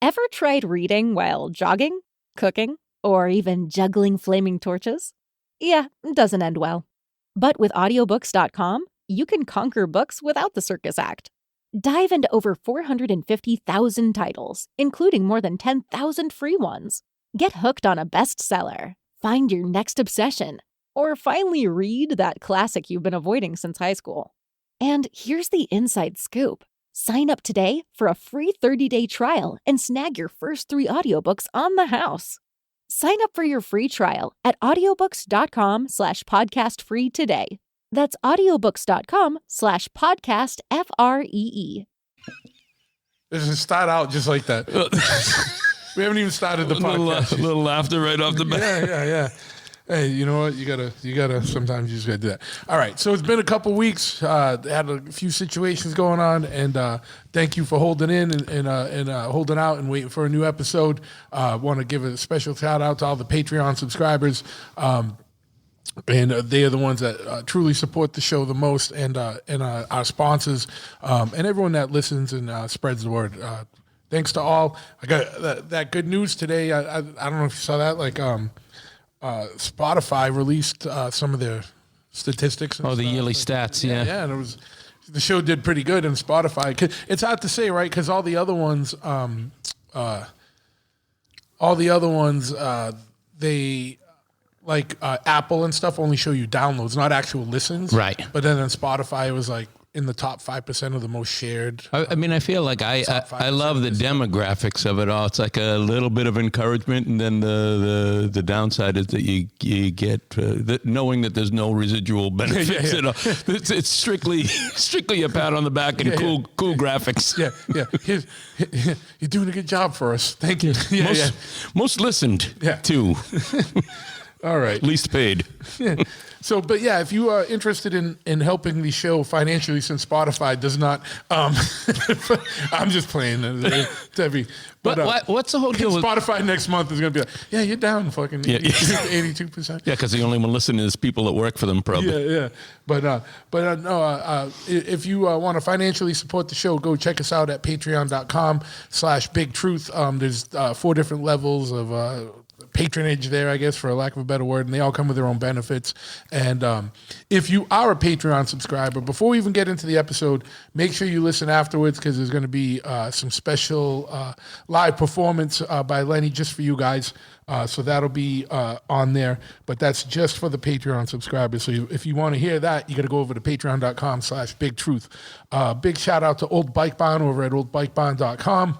Ever tried reading while jogging, cooking, or even juggling flaming torches? Yeah, it doesn't end well. But with audiobooks.com, you can conquer books without the circus act. Dive into over 450,000 titles, including more than 10,000 free ones. Get hooked on a bestseller, find your next obsession, or finally read that classic you've been avoiding since high school. And here's the inside scoop. Sign up today for a free 30-day trial and snag your first 3 audiobooks on the house. Sign up for your free trial at audiobooks.com/podcastfree today. That's audiobooks.com/podcastfree. This is start out just like that. We haven't even started the podcast. A little laughter right off the bat. Yeah. Hey, you know what? You gotta. Sometimes you just gotta do that. All right. So it's been a couple weeks. Had a few situations going on, and thank you for holding in and holding out and waiting for a new episode. Want to give a special shout out to all the Patreon subscribers. And they are the ones that truly support the show the most, and our sponsors, and everyone that listens and spreads the word. Thanks to all. I got that good news today. I don't know if you saw that. Spotify released some of their statistics. And the yearly stats, yeah. Yeah, and the show did pretty good in Spotify. It's hard to say, right? Because all the other ones, they like Apple and stuff only show you downloads, not actual listens. Right. But then on Spotify, it was like in the top 5% of the most shared. I mean, I feel like I love the demographics of it all. It's like a little bit of encouragement, and then the downside is that you get knowing that there's no residual benefits. Yeah. It's strictly a pat on the back and cool graphics. Yeah. You're doing a good job for us. Thank you. Most listened to. All right. Least paid. Yeah. So, but yeah, if you are interested in helping the show financially, since Spotify does not, I'm just playing. But what's the whole deal with Spotify next month is going to be like, yeah, you're down fucking 82%. Yeah, because the only one listening is people that work for them, probably. Yeah. But if you want to financially support the show, go check us out at patreon.com/bigtruth. There's 4 different levels of patronage there, I guess, for a lack of a better word, and they all come with their own benefits. And if you are a Patreon subscriber, before we even get into the episode, make sure you listen afterwards, because there's going to be some special live performance by Lenny just for you guys. So that'll be on there, but that's just for the Patreon subscribers. So if you want to hear that, you got to go over to patreon.com/bigtruth. Big shout out to Old Bike Barn over at oldbikebahn.com.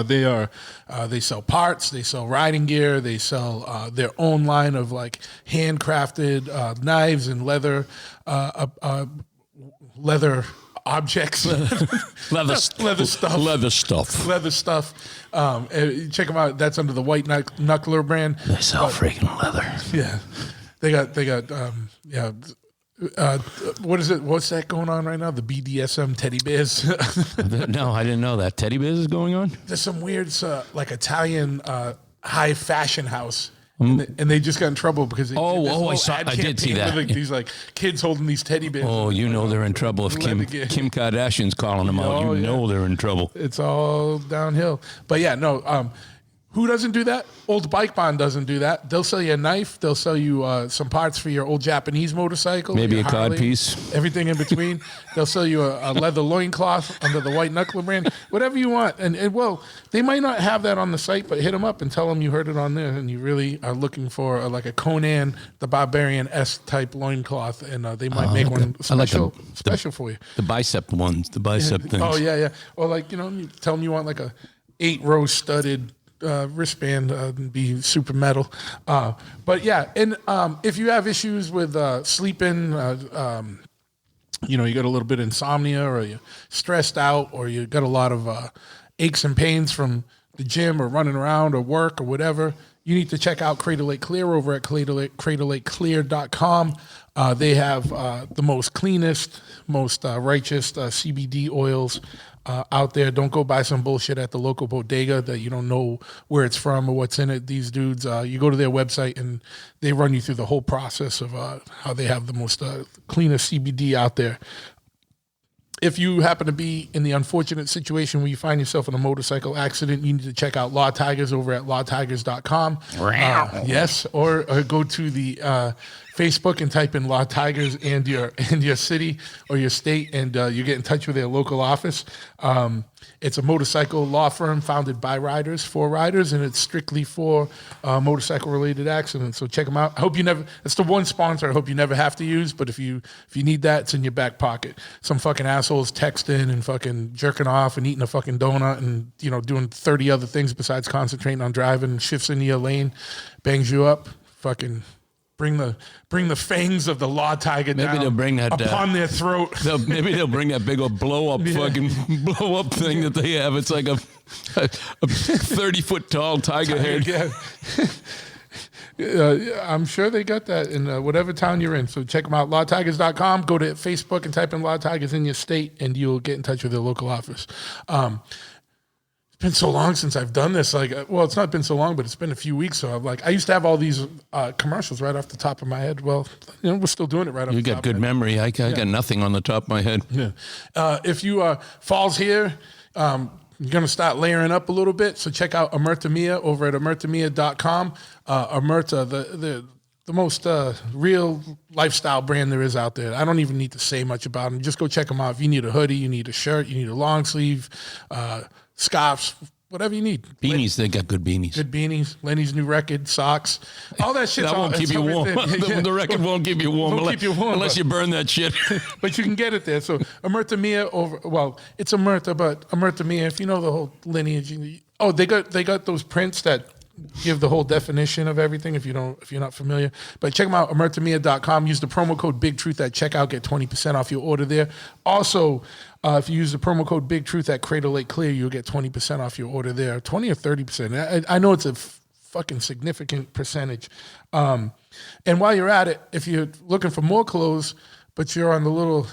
They sell parts, they sell riding gear, they sell their own line of like handcrafted knives and leather objects, leather stuff. Check them out. That's under the White Knuckler brand. They sell freaking leather. Yeah, they got what is it? What's that going on right now? The BDSM teddy bears. No, I didn't know that. Teddy bears is going on? There's some weird, like Italian high fashion house. And they just got in trouble because I did see that. These like kids holding these teddy bears. Oh, they're in trouble if Kim Kardashian's calling them out. They're in trouble. It's all downhill. But yeah, no. Who doesn't do that? Old Bike Barn doesn't do that. They'll sell you a knife. They'll sell you some parts for your old Japanese motorcycle. Maybe a Harley, cod piece. Everything in between. They'll sell you a leather loincloth under the White Knuckler brand. Whatever you want. And they might not have that on the site, but hit them up and tell them you heard it on there and you really are looking for like a Conan the Barbarian-esque type loincloth, and they might make one special for you. The bicep things. Oh, yeah. Or like, you tell them you want like a 8-row studded wristband and be super metal. But yeah, and if you have issues with sleeping, you got a little bit of insomnia, or you're stressed out, or you got a lot of aches and pains from the gym or running around or work or whatever, you need to check out Cradle Lake Clear over at cradlelakeclear.com. They have the most cleanest, most righteous CBD oils out there. Don't go buy some bullshit at the local bodega that you don't know where it's from or what's in it. These dudes, you go to their website and they run you through the whole process of how they have the most cleanest CBD out there. If you happen to be in the unfortunate situation where you find yourself in a motorcycle accident, you need to check out Law Tigers over at lawtigers.com. Yes, or go to the Facebook and type in Law Tigers and your city or your state, and you get in touch with their local office. It's a motorcycle law firm founded by riders for riders, and it's strictly for motorcycle-related accidents. So check them out. I hope you never. It's the one sponsor I hope you never have to use. But if you need that, it's in your back pocket. Some fucking assholes texting and fucking jerking off and eating a fucking donut and doing 30 other things besides concentrating on driving. Shifts into your lane, bangs you up. Fucking. Bring the fangs of the Law Tiger down. Maybe they'll bring that upon their throat. Maybe they'll bring that big old blow up thing that they have. It's like a 30-foot tall tiger head. Yeah. I'm sure they got that in whatever town you're in. So check them out, lawtigers.com. Go to Facebook and type in Law Tigers in your state, and you'll get in touch with their local office. Been so long since I've done this. It's not been so long, but it's been a few weeks. So I used to have all these commercials right off the top of my head. Well, we're still doing it right off the top. You got good memory. I got nothing on the top of my head. Yeah. If you falls here, you're going to start layering up a little bit. So check out Omerta Mia over at omertamia.com. Omerta, the most real lifestyle brand there is out there. I don't even need to say much about them. Just go check them out. If you need a hoodie, you need a shirt, you need a long sleeve, scarves, whatever you need. Beanies, they got good beanies. Good beanies. Lenny's new record, socks, all that shit. That won't keep you warm. The record won't keep you warm. Unless you burn that shit. But you can get it there. So Omerta Mia it's Omerta, but Omerta Mia, if you know the whole lineage. They got those prints that give the whole definition of everything if you're not familiar. But check them out, omertamia.com. Use the promo code BigTruth at checkout. Get 20% off your order there. Also, if you use the promo code BigTruth at Cradle Lake Clear, you'll get 20% off your order there. 20 or 30%. I know it's a fucking significant percentage. And while you're at it, if you're looking for more clothes, but you're on the little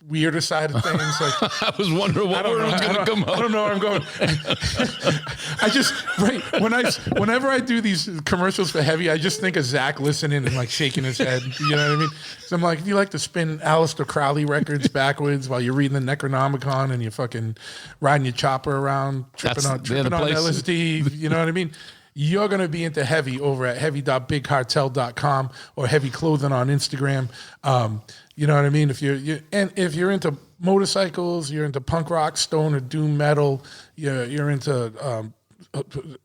weirder side of things. I was wondering what word was going to come out. I don't know where I'm going. Whenever I do these commercials for Heavy, I just think of Zach listening and shaking his head. You know what I mean? So I'm like, if you like to spin Aleister Crowley records backwards while you're reading the Necronomicon and you're fucking riding your chopper around, tripping on LSD, you know what I mean? You're going to be into Heavy over at heavy.bigcartel.com or Heavy Clothing on Instagram. You know what I mean? If you're into motorcycles, you're into punk rock, stone or doom metal, you're into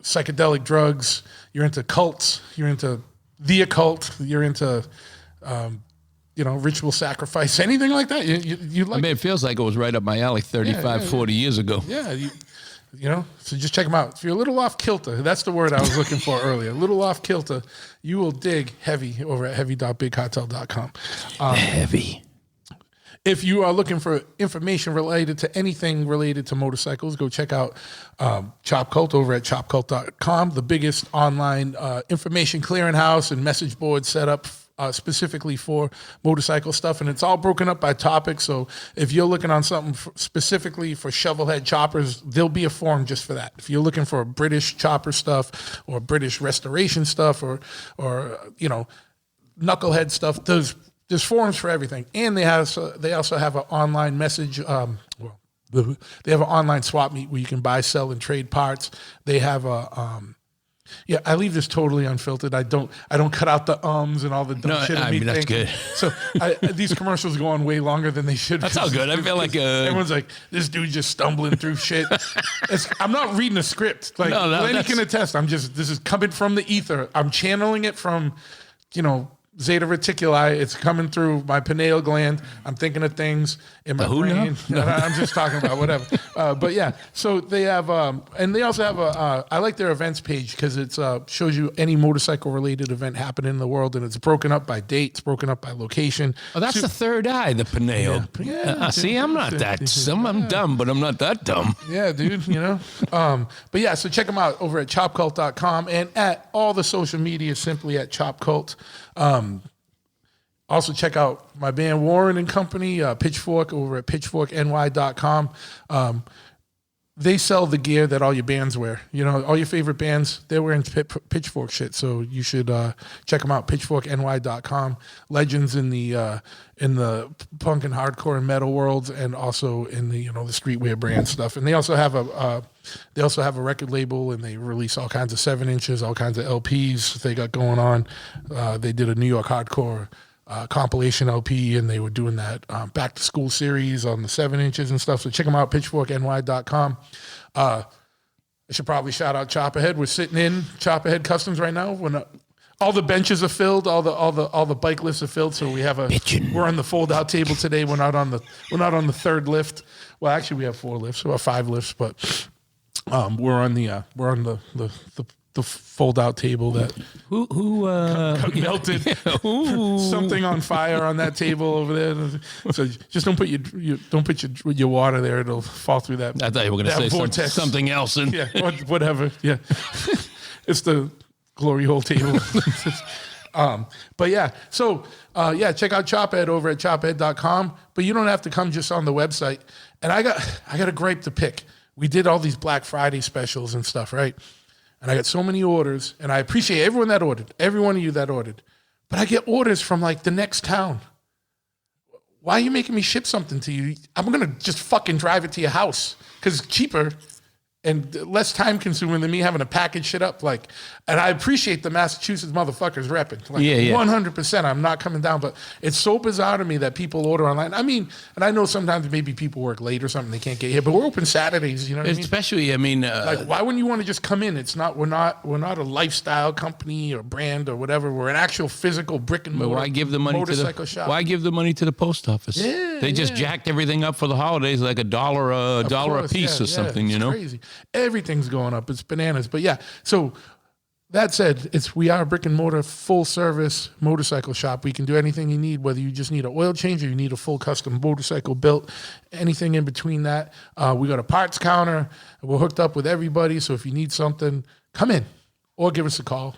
psychedelic drugs, you're into cults, you're into the occult, you're into ritual sacrifice, anything like that. You like. It feels like it was right up my alley 40 years ago. Yeah. So just check them out. If you're a little off kilter, that's the word I was looking for earlier. A little off kilter, you will dig Heavy over at heavy.bigcartel.com. Heavy. If you are looking for information related to anything related to motorcycles, go check out Chop Cult over at chopcult.com, the biggest online information clearinghouse and message board set up specifically for motorcycle stuff, and it's all broken up by topic. So if you're looking on something specifically for shovelhead choppers, there'll be a forum just for that. If you're looking for British chopper stuff or British restoration stuff or knucklehead stuff, there's forums for everything. And they also have an online message. They have an online swap meet where you can buy, sell, and trade parts. They have a I leave this totally unfiltered. I don't cut out the ums and all the dumb shit. I mean, that's good. So these commercials go on way longer than they should. That's all good. I feel like everyone's like, this dude just stumbling through shit. I'm not reading a script. Lenny can attest. This is coming from the ether. I'm channeling it from, Zeta Reticuli. It's coming through my pineal gland. I'm thinking of things in my brain. No. I'm just talking about whatever. But yeah, so they have, and they also have I like their events page because it shows you any motorcycle related event happening in the world, and it's broken up by date, it's broken up by location. Oh, that's the third eye, the pineal. Yeah, see, I'm not that dumb. I'm dumb, but I'm not that dumb. Yeah, dude, But yeah, so check them out over at chopcult.com and at all the social media simply at chopcult. Also check out my band Warren and Company, Pitchfork over at pitchforkny.com. they sell the gear that all your bands wear. You know, all your favorite bands, they're wearing Pitchfork shit. So you should check them out, pitchforkny.com. Legends in the punk and hardcore and metal worlds, and also in the, you know, the streetwear brand stuff. And they also have a record label, and they release all kinds of 7-inches, all kinds of LPs they got going on. They did a New York hardcore compilation LP, and they were doing that back to school series on the 7-inches and stuff. So check them out, pitchforkny.com. I should probably shout out Chop Ahead. We're sitting in Chop Ahead Customs right now. All the benches are filled, all the bike lifts are filled. So we're on the fold out table today. We're not on the third lift. Well, actually, we have 4 lifts. We have 5 lifts, but we're on the fold out table that melted something on fire on that table over there. So just don't put your water there; it'll fall through that. I thought you were going to say something else. Yeah, whatever. Yeah, it's the glory hole table. But yeah, so check out Chophead over at chophead.com. But you don't have to come just on the website. And I got a gripe to pick. We did all these Black Friday specials and stuff, right? And I got so many orders, and I appreciate everyone that ordered, every one of you that ordered. But I get orders from like the next town. Why are you making me ship something to you? I'm going to just fucking drive it to your house because it's cheaper and less time consuming than me having to package shit up. Like, and I appreciate the Massachusetts motherfuckers repping. Like, 100%, I'm not coming down, but it's so bizarre to me that people order online. I mean, and I know sometimes maybe people work late or something, they can't get here, but we're open Saturdays, you know what I mean? Especially, like, why wouldn't you want to just come in? We're not a lifestyle company or brand or whatever. We're an actual physical brick and mortar why give the money motorcycle shop. Why give the money to the post office? Yeah, they just jacked everything up for the holidays, like $1 a piece or something, you know? Crazy. Everything's going up. It's bananas. But yeah, so that said, we are a brick and mortar full service motorcycle shop. We can do anything you need, whether you just need an oil change or you need a full custom motorcycle built, anything in between that. We got a parts counter. We're hooked up with everybody. So if you need something, come in or give us a call,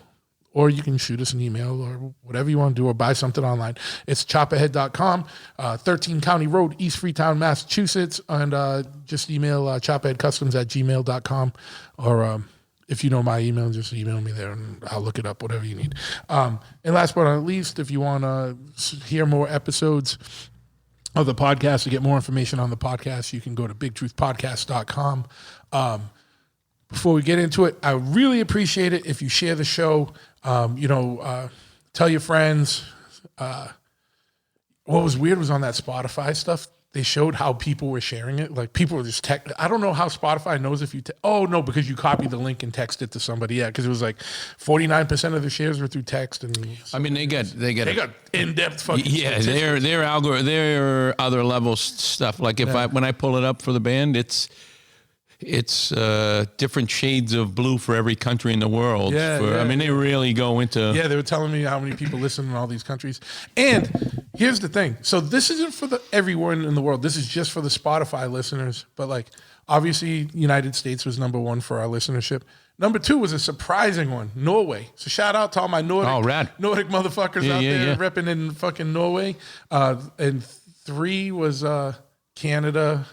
or you can shoot us an email or whatever you want to do, or buy something online. It's chopahead.com, 13 County Road, East Freetown, Massachusetts. And just email chopaheadcustoms@gmail.com, or if you know my email, just email me there and I'll look it up, whatever you need. And last but not least, if you want to hear more episodes of the podcast or get more information on the podcast, you can go to bigtruthpodcast.com. Before we get into it, I really appreciate it if you share the show. Tell your friends. What was weird was on that Spotify stuff, they showed how people were sharing it. Like, people were just I don't know how Spotify knows if you because you copied the link and texted it to somebody. Yeah, because it was like 49% of the shares were through text. And I mean, they got in-depth fucking statistics. their algorithm, their other level stuff. Like when I pull it up for the band, it's different shades of blue for every country in the world. I mean, they really go into... Yeah, they were telling me how many people listen in all these countries. And here's the thing. So this isn't for everyone in the world. This is just for the Spotify listeners. But, like, obviously, United States was number 1 for our listenership. Number 2 was a surprising one, Norway. So shout out to all my Nordic motherfuckers out there repping in fucking Norway. And 3 was Canada...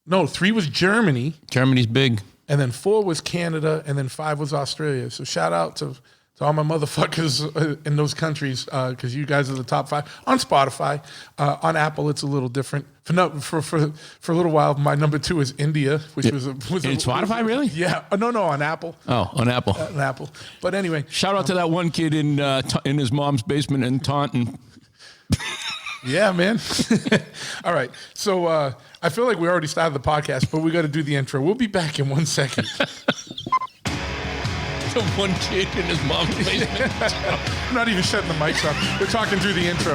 No, 3 was Germany. Germany's big. And then 4 was Canada, and then 5 was Australia. So shout out to all my motherfuckers in those countries, because you guys are the top 5. On Spotify, on Apple, it's a little different. For a little while, my number 2 is India, which was in Spotify, really? Yeah. No, on Apple. Oh, on Apple. On Apple. But anyway. Shout out to that one kid in his mom's basement in Taunton. Yeah, man. All right. So I feel like we already started the podcast, but we got to do the intro. We'll be back in 1 second. The one kid in his mom's basement. I'm not even shutting the mics off. We're talking through the intro.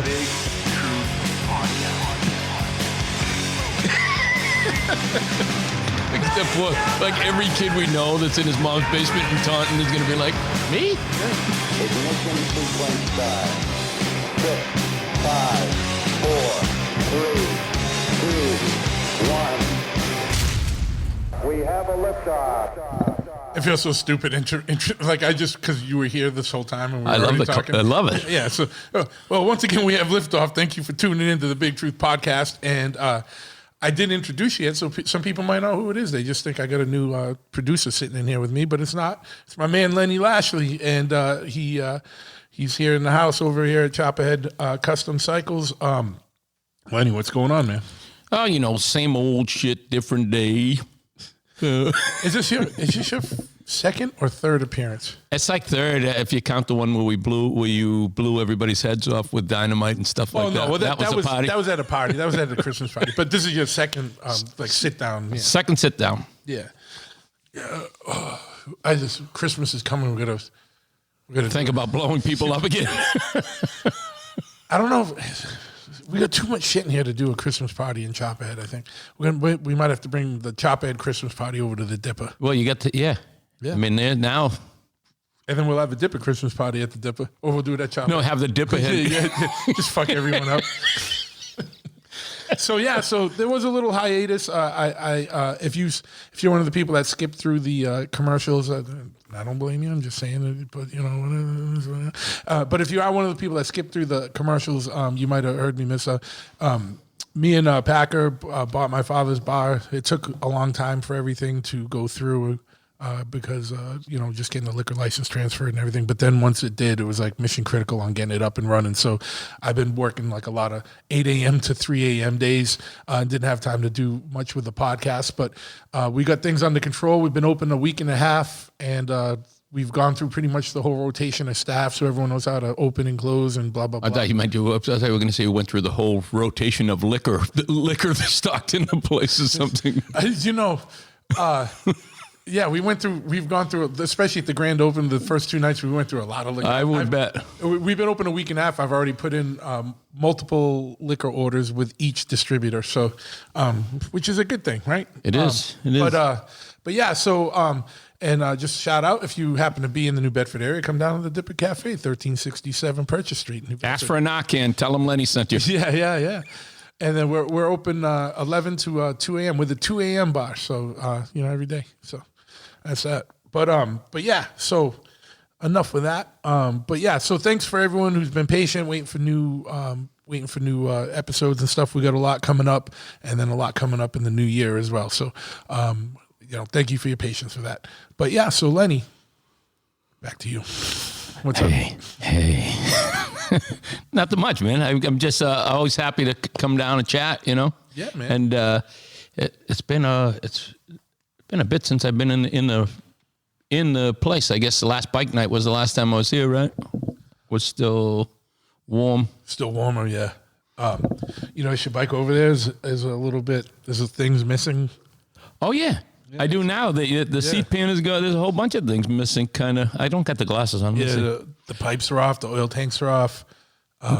Like every kid we know that's in his mom's basement in Taunton is going to be like, me? Ignition sequence start. 6, 5, 4, 3, 2, 1. We have a liftoff. I feel so stupid. Like, because you were here this whole time and we were already talking. I love it. Yeah. So, well, once again, we have liftoff. Thank you for tuning into the Big Truth Podcast. And I I didn't introduce you yet, so some people might know who it is. They just think I got a new producer sitting in here with me, but it's not. It's my man Lenny Lashley, and he's here in the house over here at Chopperhead Custom Cycles. Lenny, what's going on, man? Oh, same old shit, different day. Is this your second or third appearance? It's like third if you count the one where you blew everybody's heads off with dynamite and stuff like that. Well, that was a party. That was at a party. That was at a Christmas party. But this is your second sit down. Yeah. Second sit down. Yeah. Christmas is coming. We're gonna think about blowing people up again. I don't know. We got too much shit in here to do a Christmas party in Chopperhead, I think. We might have to bring the Chopperhead Christmas party over to the Dipper. Well, you got to, yeah. I mean, there now. And then we'll have a Dipper Christmas party at the Dipper. Or we'll do it at Chopperhead. No, have the Dipper head. Just fuck everyone up. So there was a little hiatus. If you're one of the people that skipped through the commercials, I don't blame you. I'm just saying it, but but if you are one of the people that skipped through the commercials, you might have heard me miss. Me and Packer bought my father's bar. It took a long time for everything to go through. Because just getting the liquor license transferred and everything. But then once it did, it was like mission critical on getting it up and running. So I've been working like a lot of 8 a.m. to 3 a.m. days. Didn't have time to do much with the podcast, but we got things under control. We've been open a week and a half, and we've gone through pretty much the whole rotation of staff, so everyone knows how to open and close and blah, blah, blah. I thought you were going to say you went through the whole rotation of liquor that's stocked in the place or something. Yeah, we've gone through, especially at the grand opening, the first 2 nights, we went through a lot of liquor. I would bet. We've been open a week and a half. I've already put in multiple liquor orders with each distributor, so which is a good thing, right? It is. But yeah, so just shout out, if you happen to be in the New Bedford area, come down to the Dipper Cafe, 1367 Purchase Street. New Bedford. Ask for a knock-in. Tell them Lenny sent you. Yeah. And then we're open 11 to 2 a.m. with a 2 a.m. bar, so every day. So that's that. But yeah. So enough with that. But yeah. So thanks for everyone who's been patient, waiting for new episodes and stuff. We got a lot coming up, and then a lot coming up in the new year as well. So thank you for your patience for that. But yeah. So Lenny, back to you. What's up? Hey. Not too much, man. I'm just always happy to come down and chat, Yeah, man. And it's been a bit since I've been in the place. I guess the last bike night was the last time I was here, right? Was still warm. Still warmer, yeah. Your bike over there is a little bit. There's things missing. Oh yeah. I do now. The seat pan is good. There's a whole bunch of things missing. Kind of. I don't got the glasses on. Yeah, the pipes are off. The oil tanks are off.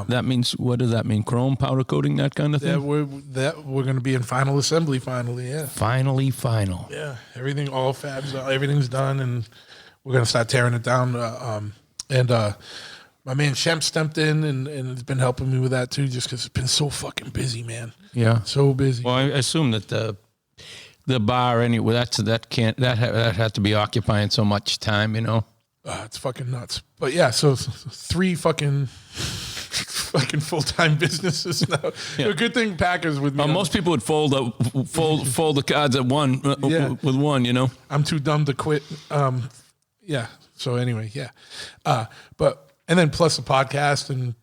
That means, what does that mean? Chrome powder coating, that kind of thing. Yeah, we're going to be in final assembly. Finally, yeah. Finally, final. Yeah, everything, all fabs, everything's done, and we're going to start tearing it down. My man Shemp stepped in and has been helping me with that too, just because it's been so fucking busy, man. Yeah, so busy. Well, I assume that the bar anyway. That had to be occupying so much time, It's fucking nuts. But yeah, so 3 fucking full-time businesses now. Yeah. A good thing Packers with me. Most people would fold the cards at one with one, I'm too dumb to quit. Yeah. So anyway, yeah. And then plus the podcast and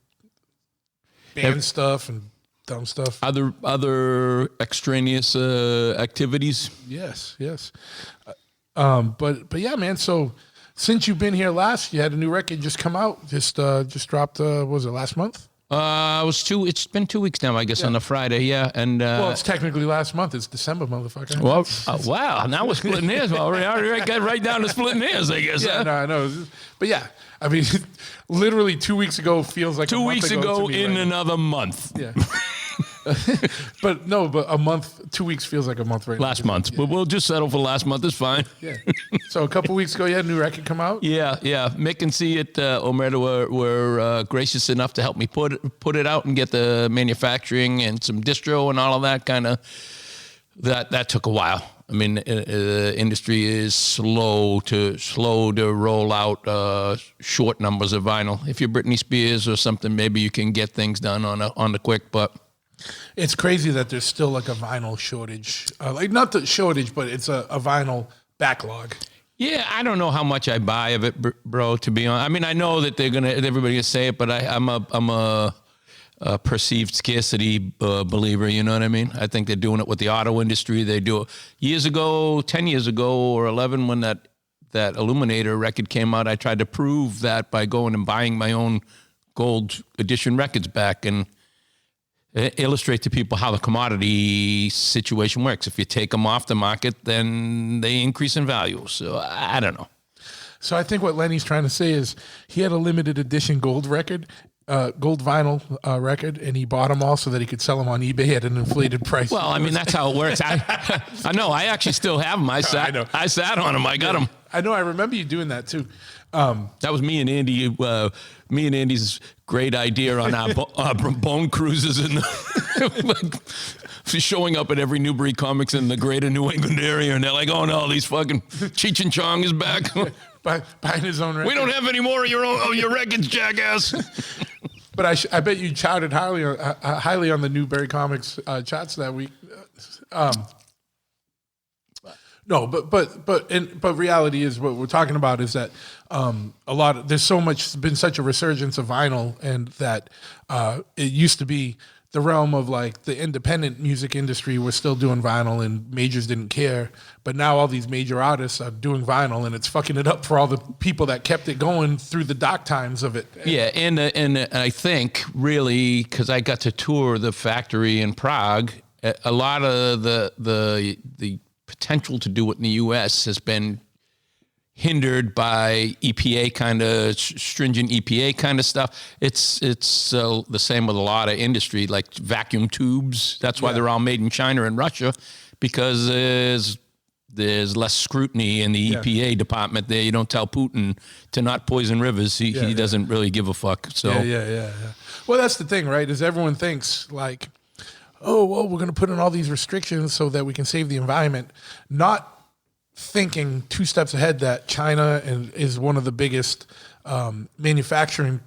band stuff and dumb stuff. Other extraneous activities. Yes. But yeah, man. So since you've been here last, you had a new record just come out. Just dropped. Was it last month? It's been 2 weeks now, I guess, on a Friday. Yeah, and well, it's technically last month. It's December, motherfucker. Well, wow. Now we're splitting hairs. Well, we got right down to splitting hairs, I guess. Yeah, no, I know. But yeah, I mean, literally 2 weeks ago feels like 2 weeks ago in another month. Yeah. but a month, 2 weeks feels like a month right now. Last month. Yeah. But we'll just settle for last month. It's fine. Yeah. So a couple weeks ago, you had a new record come out? Yeah. Mick and C at Omerta were gracious enough to help me put it out and get the manufacturing and some distro and all of that kind of. That took a while. I mean, the industry is slow to roll out short numbers of vinyl. If you're Britney Spears or something, maybe you can get things done on the quick, but It's crazy that there's still like a vinyl shortage. Like not the shortage, but it's a vinyl backlog. Yeah, I don't know how much I buy of it, bro. To be honest, I mean, I know that everybody gonna say it, but I'm a perceived scarcity believer. You know what I mean? I think they're doing it with the auto industry. They do it years ago, 10 years ago, or 11 when that Illuminator record came out. I tried to prove that by going and buying my own gold edition records back and illustrate to people how the commodity situation works. If you take them off the market, then they increase in value. So I don't know. So I think what Lenny's trying to say is he had a limited edition gold record, gold vinyl record, and he bought them all so that he could sell them on eBay at an inflated price. Well, I mean, that's how it works. I know. I actually still have them. I sat on them. I got them. I know. I remember you doing that too. That was me and Andy. Me and Andy's great idea on our bone cruises and showing up at every Newbury Comics in the greater New England area, and they're like, "Oh no, these fucking Cheech and Chong is back." Buying his own record. We don't have any more of your records, jackass. But I bet you charted highly on the Newbury Comics charts that week. No, but reality is what we're talking about is that there's been such a resurgence of vinyl, and that it used to be the realm of like the independent music industry was still doing vinyl and majors didn't care, but now all these major artists are doing vinyl, and it's fucking it up for all the people that kept it going through the dark times of it. Yeah, and I think really because I got to tour the factory in Prague, a lot of the potential to do it in the U.S. has been hindered by EPA kind of stringent EPA kind of stuff. It's the same with a lot of industry like vacuum tubes. That's why they're all made in China and Russia, because there's less scrutiny in the EPA department there. You don't tell Putin to not poison rivers. He doesn't really give a fuck. So yeah. Well, that's the thing, right? Is everyone thinks like, oh, well, we're going to put in all these restrictions so that we can save the environment, not thinking 2 steps ahead that China is one of the biggest manufacturing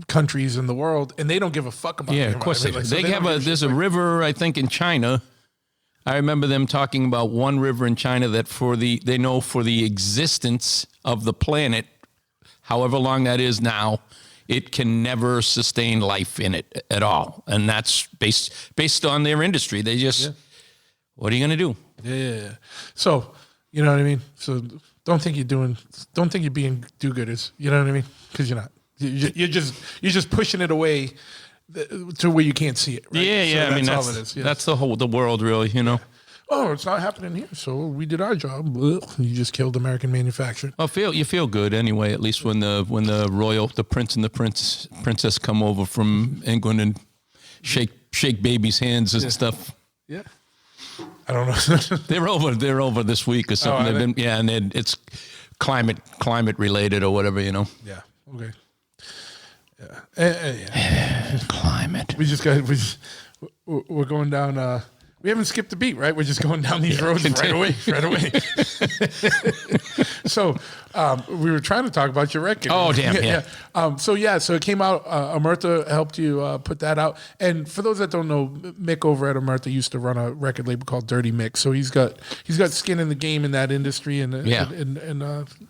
countries in the world, and they don't give a fuck about of course there's a river, I think, in China. I remember them talking about one river in China that for the existence of the planet, however long that is now, it can never sustain life in it at all. And that's based on their industry. They just, what are you going to do? Yeah. So, you know what I mean? So don't think you're being do-gooders. You know what I mean? Because you're not. You're just pushing it away to where you can't see it. Right? Yeah. So I mean, that's all it is. Yes. That's the world, really, you know? Oh, it's not happening here, so we did our job. Ugh, you just killed American manufacturing. Well, you feel good anyway. At least when the prince and the princess come over from England and shake babies' hands and stuff. Yeah, I don't know. They're over this week or something. And it's climate related or whatever, you know. Yeah. Okay. Yeah. Climate. We're going down. We haven't skipped a beat, right? We're just going down these roads right away. So we were trying to talk about your record. Oh, damn, yeah. So it came out. Omerta helped you put that out. And for those that don't know, Mick over at Omerta used to run a record label called Dirty Mick. So he's got skin in the game in that industry and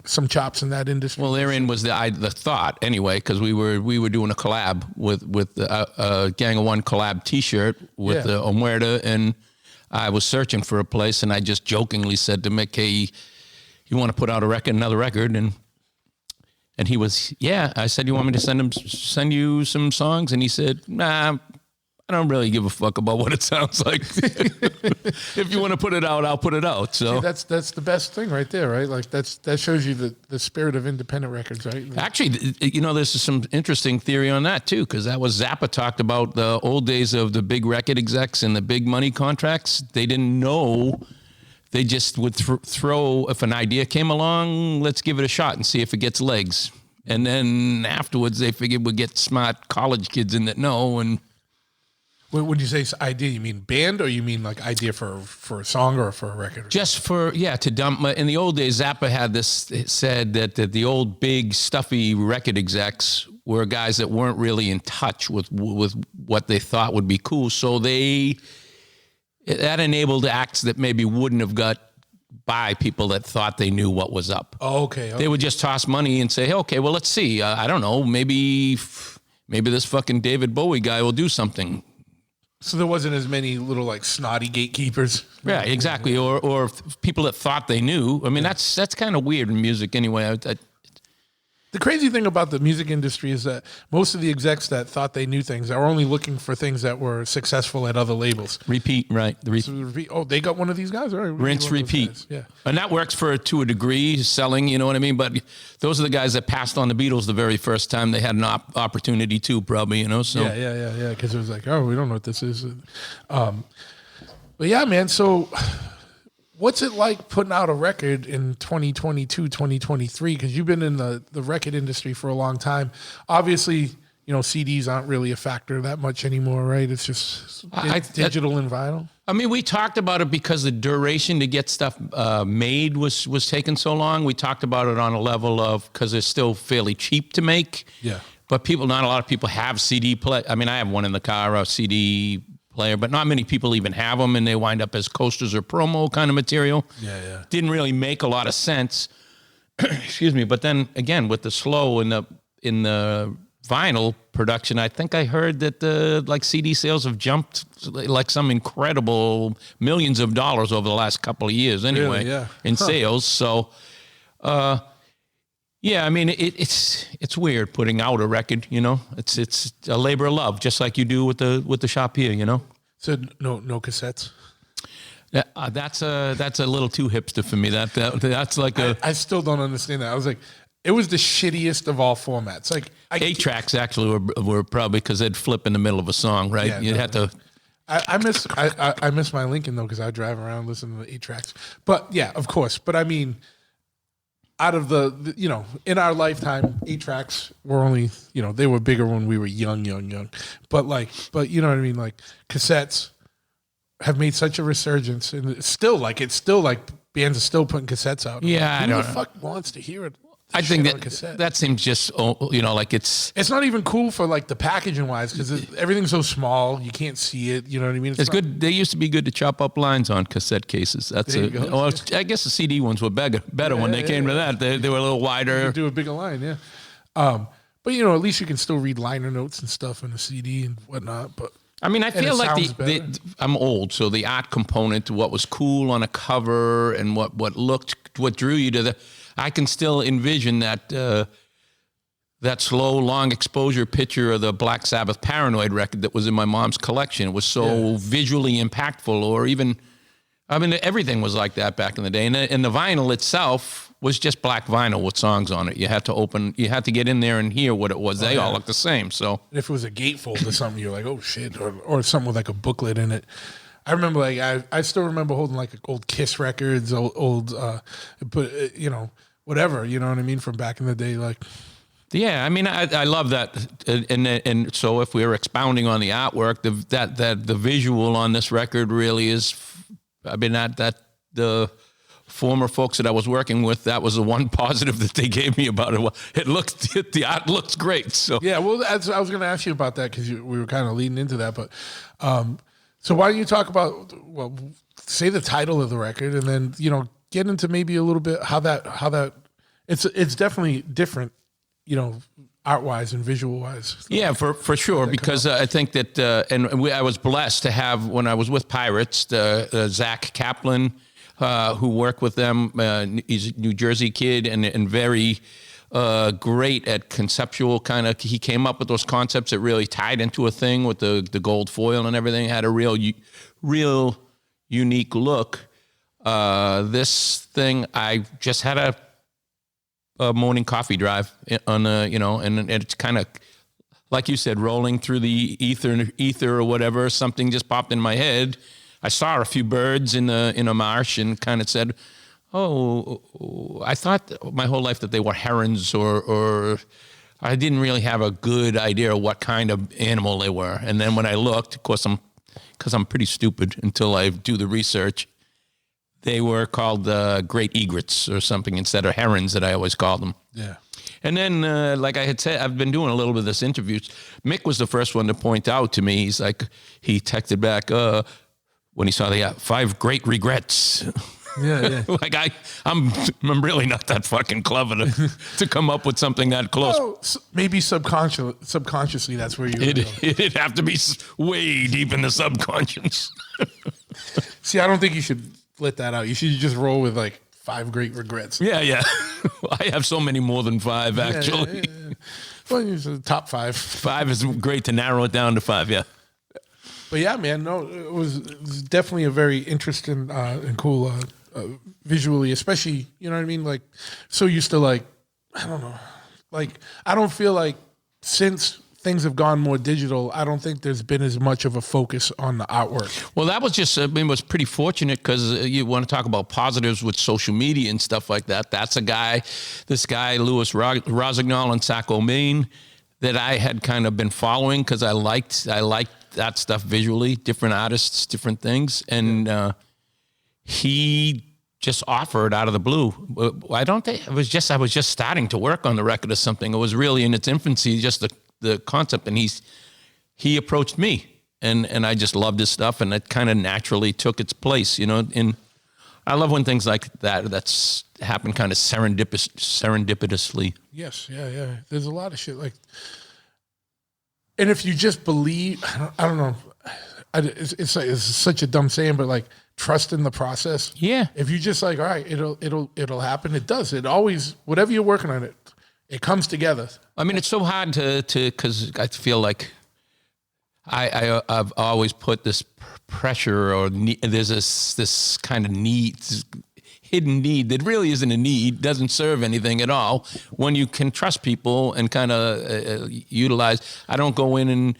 some chops in that industry. Well, therein was the thought anyway, because we were doing a collab with a Gang of One collab T-shirt with Omerta, and I was searching for a place, and I just jokingly said to Mick, "Hey, you want to put out another record?" And he was, yeah. I said, "You want me to send you some songs?" And he said, "Nah, I don't really give a fuck about what it sounds like. If you want to put it out, I'll put it out." So see, that's the best thing right there, right? Like that shows you the spirit of independent records, right? Actually, you know, there's some interesting theory on that too, because that was Zappa talked about the old days of the big record execs and the big money contracts. They didn't know. They just would throw, if an idea came along, let's give it a shot and see if it gets legs. And then afterwards, they figured we'd get smart college kids in that know. And when you say idea, you mean band, or you mean like idea for a song or for a record? Just to dump. In the old days, Zappa had this, it said that the old big stuffy record execs were guys that weren't really in touch with what they thought would be cool. So that enabled acts that maybe wouldn't have got by people that thought they knew what was up. Oh, okay. They would just toss money and say, hey, okay, well, let's see. I don't know. Maybe this fucking David Bowie guy will do something. So there wasn't as many little like snotty gatekeepers. Yeah, exactly. Or people that thought they knew. I mean, that's kind of weird in music anyway. The crazy thing about the music industry is that most of the execs that thought they knew things are only looking for things that were successful at other labels. Repeat, right. Oh, they got one of these guys? All right, rinse, repeat. Yeah. And that works to a degree, selling, you know what I mean? But those are the guys that passed on the Beatles the very first time they had an opportunity to, probably, you know? So. Yeah. Because it was like, oh, we don't know what this is. But yeah, man, so... What's it like putting out a record in 2022, 2023? Because you've been in the record industry for a long time. Obviously, CDs aren't really a factor that much anymore, right? It's just digital and vinyl. I mean, we talked about it because the duration to get stuff made was taking so long. We talked about it on a level of, because it's still fairly cheap to make. Yeah. But not a lot of people have CD play. I mean, I have one in the car, a CD player, but not many people even have them, and they wind up as coasters or promo kind of material. Yeah. Didn't really make a lot of sense. Excuse me. But then again, with the slow in the vinyl production, I think I heard that the CD sales have jumped like some incredible millions of dollars over the last couple of years anyway. Really? Yeah. In sales. So yeah, I mean, it's weird putting out a record, It's a labor of love, just like you do with the shop here, So no cassettes? That's a little too hipster for me. That's like I still don't understand that. I was like, it was the shittiest of all formats. Like 8-tracks actually were probably because they'd flip in the middle of a song, right? Yeah, You'd have to... I miss my Lincoln, though, because I drive around listening to the 8-tracks. But yeah, of course. But I mean... Out of in our lifetime, 8-tracks were only, they were bigger when we were young. But you know what I mean? Like cassettes have made such a resurgence, and it's still like bands are still putting cassettes out. Yeah, Who the fuck wants to hear it? I think that seems just, like it's not even cool for like the packaging wise because everything's so small you can't see it. You know what I mean? It's good. They used to be good to chop up lines on cassette cases. That's I guess the CD ones were better when they came to that. They were a little wider. You could do a bigger line, yeah. But at least you can still read liner notes and stuff in a CD and whatnot. But I mean, I feel like I'm old, so the art component, what was cool on a cover and what drew you to I can still envision that slow, long exposure picture of the Black Sabbath Paranoid record that was in my mom's collection. It was so visually impactful, or even, everything was like that back in the day. And the vinyl itself was just black vinyl with songs on it. You had to get in there and hear what it was. They all look the same. So and if it was a gatefold or something, you're like, oh shit, or something with like a booklet in it. I remember, I still remember holding like old Kiss records, whatever, you know what I mean, from back in the day, like. Yeah, I mean, I love that, and so if we were expounding on the artwork, the visual on this record really is, that the former folks that I was working with, that was the one positive that they gave me about it. The art looks great. So yeah, well, I was going to ask you about that because we were kind of leading into that, but. So why don't you talk about, say the title of the record and then, get into maybe a little bit how that it's definitely different, art-wise and visual-wise. Yeah, for sure, because I think that, I was blessed to have, when I was with Pirates, Zach Kaplan, who worked with them. He's a New Jersey kid and very... great at conceptual kind of. He came up with those concepts that really tied into a thing with the gold foil and everything. Had a real unique look. This thing, I just had a morning coffee drive on and it's kind of like you said, rolling through the ether or whatever. Something just popped in my head. I saw a few birds in a marsh and kind of said, oh, I thought my whole life that they were herons or I didn't really have a good idea of what kind of animal they were. And then when I looked, of course, because I'm pretty stupid until I do the research, they were called great egrets or something instead of herons that I always called them. Yeah. And then, like I had said, I've been doing a little bit of this interviews. Mick was the first one to point out to me. He's like, he texted back when he saw the 5 great regrets. Yeah. Like I'm really not that fucking clever to come up with something that close. Oh, maybe subconsciously that's where you. It'd have to be way deep in the subconscious. See, I don't think you should split that out. You should just roll with like 5 great regrets. Yeah. I have so many more than 5 actually. Yeah. Well, it's the top 5. 5 is great to narrow it down to 5. Yeah. But yeah, man, no, it was definitely a very interesting and cool visually, especially, you know what I mean? Like, so used to like, I don't know, like, I don't feel like since things have gone more digital, I don't think there's been as much of a focus on the artwork. Well, that was just, was pretty fortunate because you want to talk about positives with social media and stuff like that. That's this guy, Louis Rossignol in Saco, Maine, that I had kind of been following because I liked that stuff visually, different artists, different things. And he just offered out of the blue. I was just starting to work on the record or something. It was really in its infancy, just the concept. And he approached me and I just loved his stuff and it kind of naturally took its place, you know. And I love when things like that's happened kind of serendipitously. Yes, yeah. There's a lot of shit like, and if you just believe, I don't know, it's such a dumb saying, but like trust in the process. Yeah. If you just like, all right, it'll happen. It does. It always, whatever you're working on, it comes together. I mean, it's so hard to because I feel like I've always put this pressure or there's this kind of hidden need that really isn't a need, doesn't serve anything at all. When you can trust people and kind of utilize, I don't go in and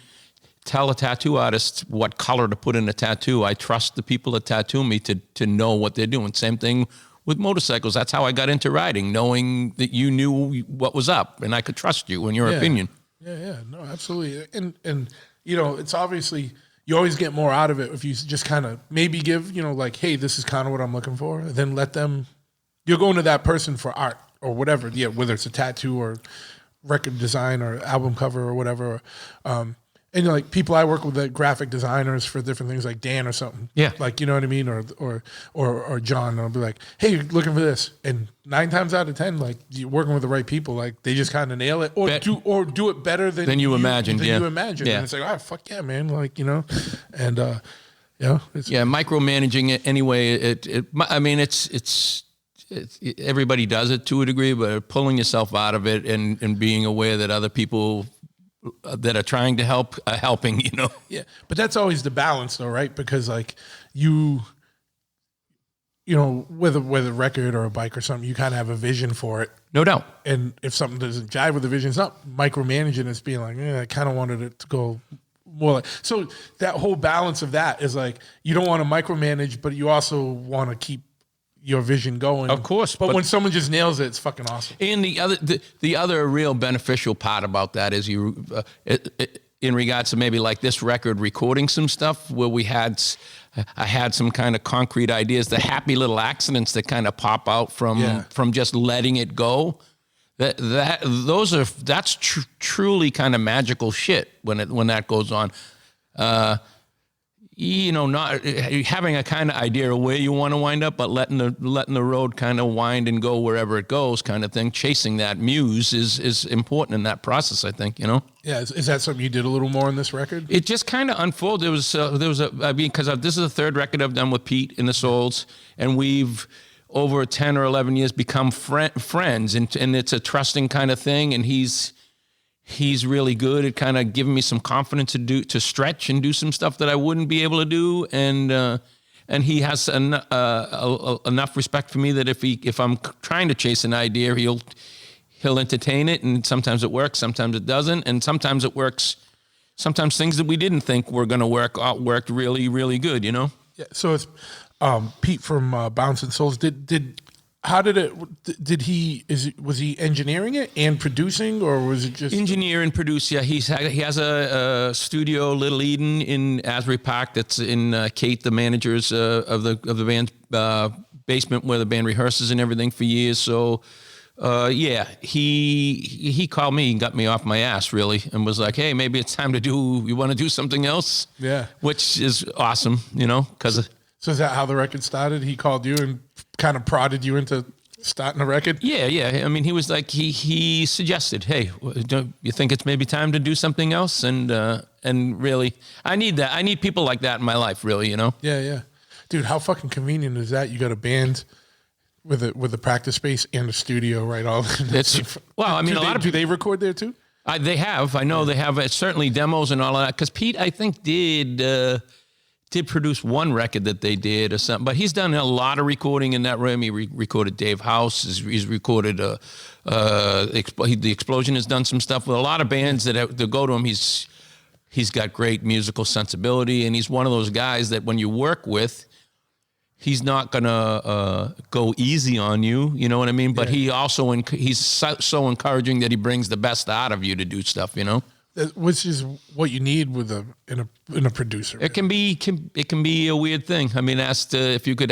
tell a tattoo artist what color to put in a tattoo. I trust the people that tattoo me to know what they're doing. Same thing with motorcycles. That's how I got into riding, knowing that you knew what was up and I could trust you in your opinion. Yeah, no, absolutely. And you know, it's obviously, you always get more out of it if you just kind of maybe give, you know, like, hey, this is kind of what I'm looking for. Then let them, you're going to that person for art or whatever. Yeah, whether it's a tattoo or record design or album cover or whatever. And like people I work with, like graphic designers for different things, like Dan or something. Yeah, like you know what I mean, or John. And I'll be like, hey, you're looking for this, and 9 times out of 10, like you're working with the right people, like they just kind of nail it, or do it better than you imagined. You imagine, and it's like, oh fuck yeah, man, like you know, and micromanaging it anyway. I mean, it's everybody does it to a degree, but pulling yourself out of it and being aware that other people that are trying to help are helping, you know. Yeah, but that's always the balance, though, right? Because like you know, whether record or a bike or something, you kind of have a vision for it, no doubt. And if something doesn't jive with the vision, it's not micromanaging. It's being like, I kind of wanted it to go more like. So that whole balance of that is like you don't want to micromanage, but you also want to keep your vision going, of course. But when someone just nails it, it's fucking awesome. And the other real beneficial part about that is you, in regards to maybe like this record, recording some stuff where I had some kind of concrete ideas, the happy little accidents that kind of pop out from just letting it go. That's truly kind of magical shit when that goes on. You know, not having a kind of idea of where you want to wind up, but letting the road kind of wind and go wherever it goes, kind of thing. Chasing that muse is important in that process, I think. You know. Yeah, is that something you did a little more on this record? It just kind of unfolded. Because this is the 3rd record I've done with Pete in the Souls, and we've over 10 or 11 years become friends, and it's a trusting kind of thing, and he's really good at kind of giving me some confidence to stretch and do some stuff that I wouldn't be able to do, and he has enough respect for me that if I'm trying to chase an idea, he'll entertain it, and sometimes it works, sometimes it doesn't, and sometimes it works. Sometimes things that we didn't think were going to work worked really, really good, you know. Yeah. So it's Pete from Bouncing Souls. Was he engineering it and producing, or was it just engineer and produce? Yeah, he has a studio, Little Eden, in Asbury Park. That's in Kate, the manager's of the band's basement, where the band rehearses and everything for years. So Yeah, he called me and got me off my ass, really, and was like, hey, maybe it's time to you want to do something else? Yeah. Which is awesome, because... So is that how the record started? He called you and kind of prodded you into starting a record? Yeah. I mean, he was like, he suggested, hey, don't you think it's maybe time to do something else? And really, I need that. I need people like that in my life, really, Yeah. Dude, how fucking convenient is that? You got a band with a practice space and a studio, right? All well, I mean, do they record there too? They have. I know they have certainly demos and all of that. Because Pete, I think, did produce one record that they did or something. But he's done a lot of recording in that room. He recorded Dave House. He's recorded The Explosion has done some stuff with a lot of bands that go to him. He's got great musical sensibility, and he's one of those guys that when you work with, he's not gonna go easy on you. You know what I mean? But he also he's so encouraging that he brings the best out of you to do stuff. Which is what you need in a producer. It can be a weird thing. I mean, if you could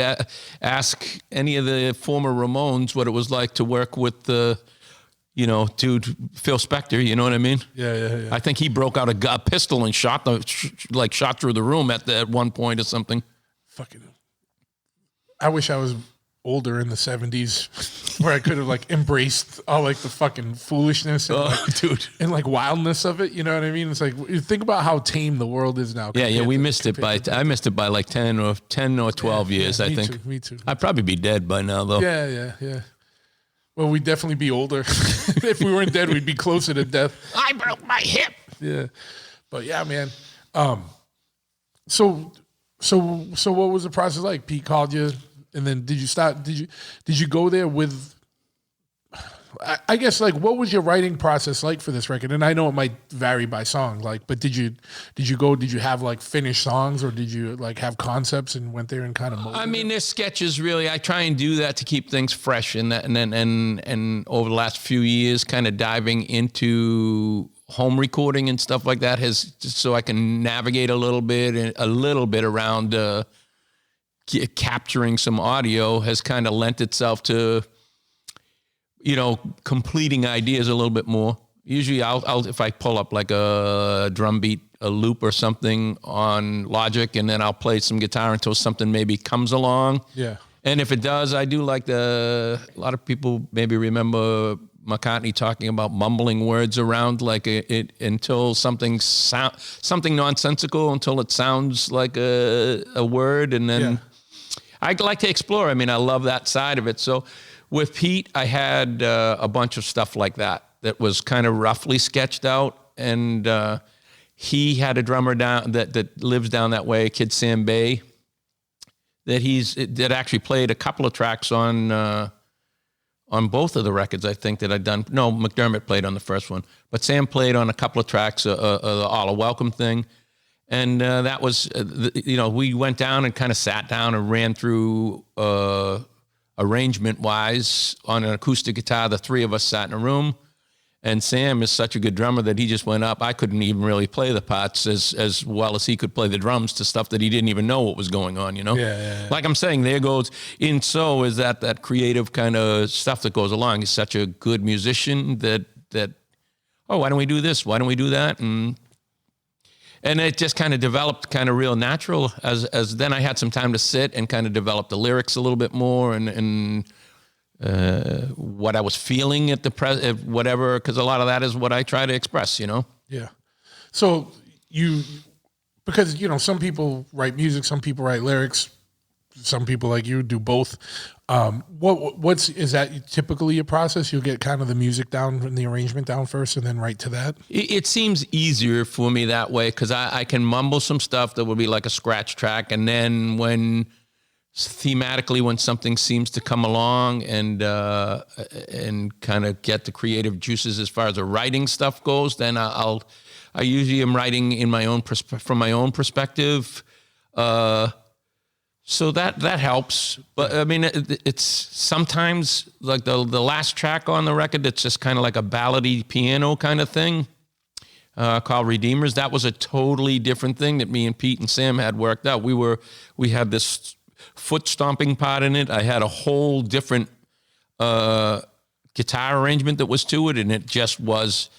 ask any of the former Ramones what it was like to work with dude Phil Spector. You know what I mean? Yeah. I think he broke out a pistol and shot through the room at one point or something. Fucking. I wish I was older in the 70s where I could have embraced all the fucking foolishness and dude, and wildness of it. You know what I mean? It's you think about how tame the world is now. Yeah. We missed it I missed it by 10 or 12 years. I think. Me too. I'd probably be dead by now though. Yeah. Well, we'd definitely be older. If we weren't dead, we'd be closer to death. I broke my hip. Yeah. But yeah, man. So what was the process like? Pete called you. And then did you go there with, I guess, what was your writing process like for this record? And I know it might vary by song, but did you have finished songs, or did you have concepts and went there and kind of molded I mean, there's sketches really. I try and do that to keep things fresh, and over the last few years kind of diving into home recording and stuff like that so I can navigate a little bit around capturing some audio has kind of lent itself to, completing ideas a little bit more. Usually I'll if I pull up a drum beat, a loop or something on Logic, and then I'll play some guitar until something maybe comes along. Yeah. And if it does, I do a lot of people maybe remember McCartney talking about mumbling words around it until something nonsensical, until it sounds like a word, and then I like to explore. I mean, I love that side of it. So with Pete, I had a bunch of stuff like that was kind of roughly sketched out, and he had a drummer down that lives down that way, Kid Sam Bay, that actually played a couple of tracks on both of the records, I think, that I'd done. No, McDermott played on the first one, but Sam played on a couple of tracks, the All a Welcome thing. And that was, we went down and kind of sat down and ran through arrangement-wise on an acoustic guitar. The three of us sat in a room. And Sam is such a good drummer that he just went up. I couldn't even really play the parts as well as he could play the drums to stuff that he didn't even know what was going on, Yeah. Like I'm saying, there goes, in so is that creative kind of stuff that goes along. He's such a good musician that why don't we do this? Why don't we do that? And it just kind of developed kind of real natural as then I had some time to sit and kind of develop the lyrics a little bit more and what I was feeling at whatever, because a lot of that is what I try to express, Yeah. So because some people write music, some people write lyrics, some people like you do both. Is that typically your process? You'll get kind of the music down and the arrangement down first, and then write to that. It seems easier for me that way because I can mumble some stuff that would be like a scratch track, and then when something seems to come along and kind of get the creative juices as far as the writing stuff goes, then I usually am writing from my own perspective. So that helps, but I mean, it's sometimes like the last track on the record, it's just kind of like a ballady piano kind of thing, called Redeemers. That was a totally different thing that me and Pete and Sam had worked out. We had this foot stomping part in it. I had a whole different guitar arrangement that was to it, and it just was.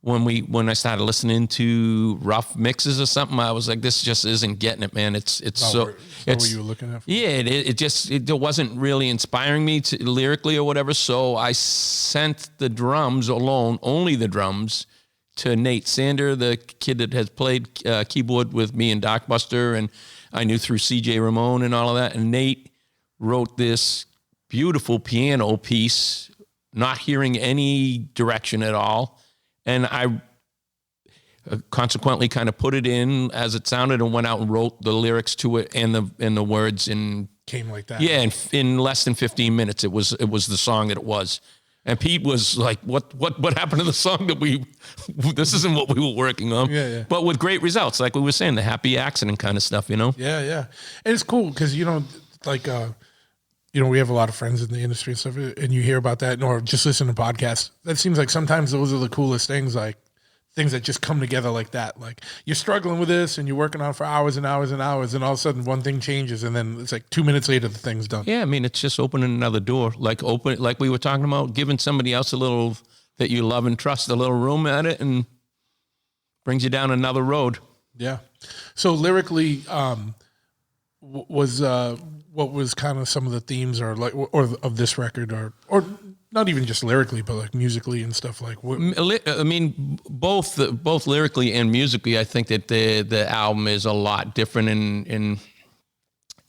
When I started listening to rough mixes or something, I was like, this just isn't getting it, man. It's so. What you were looking at? Yeah, it wasn't really inspiring me lyrically or whatever. So I sent the drums alone, only the drums, to Nate Sander, the kid that has played keyboard with me in Darkbuster, and I knew through CJ Ramone and all of that. And Nate wrote this beautiful piano piece, not hearing any direction at all. And I consequently kind of put it in as it sounded and went out and wrote the lyrics to it and the words in came like that. Yeah, in less than 15 minutes, it was the song that it was. And Pete was like, "What happened to the song that this isn't what we were working on?" Yeah. But with great results, like we were saying, the happy accident kind of stuff, you know. Yeah. And it's cool because like. We have a lot of friends in the industry and stuff, and you hear about that, or just listen to podcasts. That seems like sometimes those are the coolest things, like things that just come together like that. Like you're struggling with this and you're working on it for hours and hours and hours, and all of a sudden one thing changes, and then it's like 2 minutes later the thing's done. Yeah, I mean, it's just opening another door, like we were talking about, giving somebody else a little that you love and trust a little room at it, and brings you down another road. Yeah. So lyrically, what was kind of some of the themes or of this record or not even just lyrically, but like musically and stuff like what? I mean, both lyrically and musically, I think that the album is a lot different in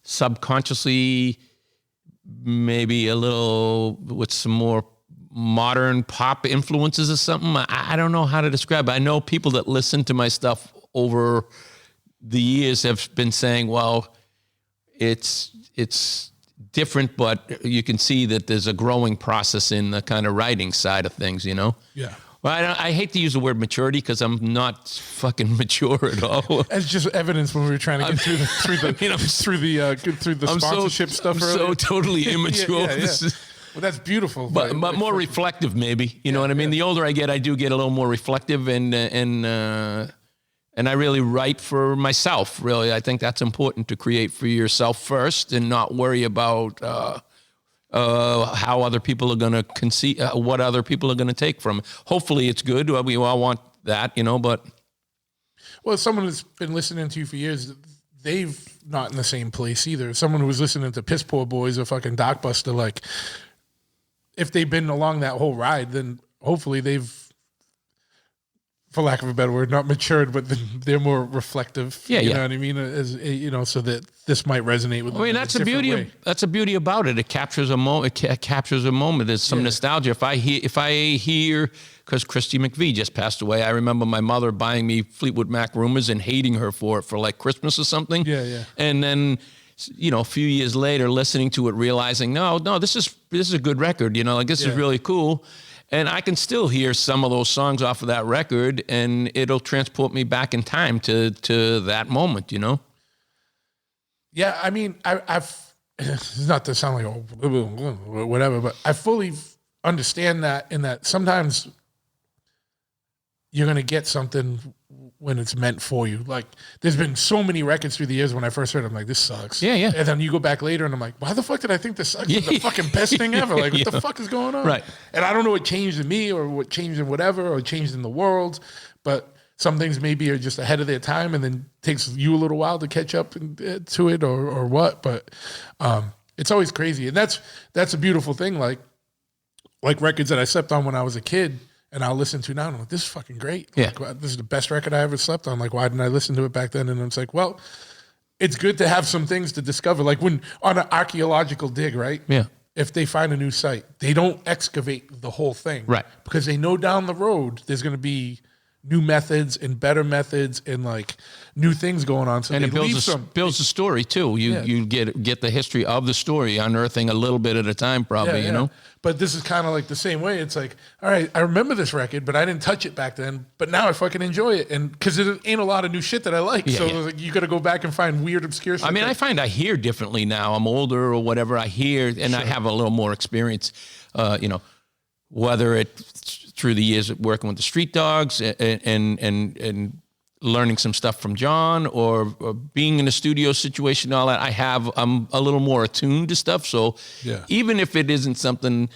subconsciously, maybe a little with some more modern pop influences or something. I don't know how to describe it. I know people that listen to my stuff over the years have been saying, well, it's different, but you can see that there's a growing process in the kind of writing side of things, you know? Yeah. Well, I hate to use the word maturity because I'm not fucking mature at all. It's just evidence when we were trying to get through the sponsorship stuff. I'm so totally immature. Yeah. Well, that's beautiful. But more reflective, maybe. You know what I mean? The older I get, I do get a little more reflective and I really write for myself, really. I think that's important to create for yourself first and not worry about how other people are going to conceive, what other people are going to take from it. Hopefully it's good. We all want that, you know, but. Well, someone who's been listening to you for years, they've not in the same place either. Someone who was listening to Piss Poor Boys or fucking Darkbuster, like, if they've been along that whole ride, then hopefully they've, for lack of a better word, not matured, but they're more reflective. You know what I mean? As so that this might resonate with them. I mean, that's the beauty. That's the beauty about it. It captures a moment. It captures a moment. There's some nostalgia. If I hear, because Christy McVie just passed away, I remember my mother buying me Fleetwood Mac Rumors and hating her for it for like Christmas or something. Yeah. And then, a few years later, listening to it, realizing, no, this is a good record. Like this is really cool. And I can still hear some of those songs off of that record, and it'll transport me back in time to that moment, Yeah, I mean, I've it's not to sound like whatever, but I fully understand that in that sometimes you're going to get something when it's meant for you. Like, there's been so many records through the years when I first heard it, I'm like, this sucks. Yeah. And then you go back later and I'm like, why the fuck did I think this sucks? It's the fucking best thing ever. Like, what the fuck is going on? Right. And I don't know what changed in me or what changed in whatever or changed in the world, but some things maybe are just ahead of their time and then takes you a little while to catch up to it or what. But it's always crazy. And that's a beautiful thing. Like records that I slept on when I was a kid, and I'll listen to now, and I'm like, this is fucking great. Yeah. Like, this is the best record I ever slept on. Like, why didn't I listen to it back then? And it's like, well, it's good to have some things to discover. Like when on an archaeological dig, right? Yeah. If they find a new site, they don't excavate the whole thing. Right. Because they know down the road there's going to be new methods and better methods and like new things going on. So and they it builds a story too. You get the history of the story, unearthing a little bit at a time, probably. You know. But this is kind of like the same way. It's like, all right, I remember this record, but I didn't touch it back then. But now I fucking enjoy it, and because there ain't a lot of new shit that I like. Like, you got to go back and find weird, obscure shit. I mean, I find I hear differently now. I'm older or whatever. I hear, and I have a little more experience. Whether it's through the years of working with the Street Dogs and learning some stuff from John or being in a studio situation and all that, I'm a little more attuned to stuff. So even if it isn't something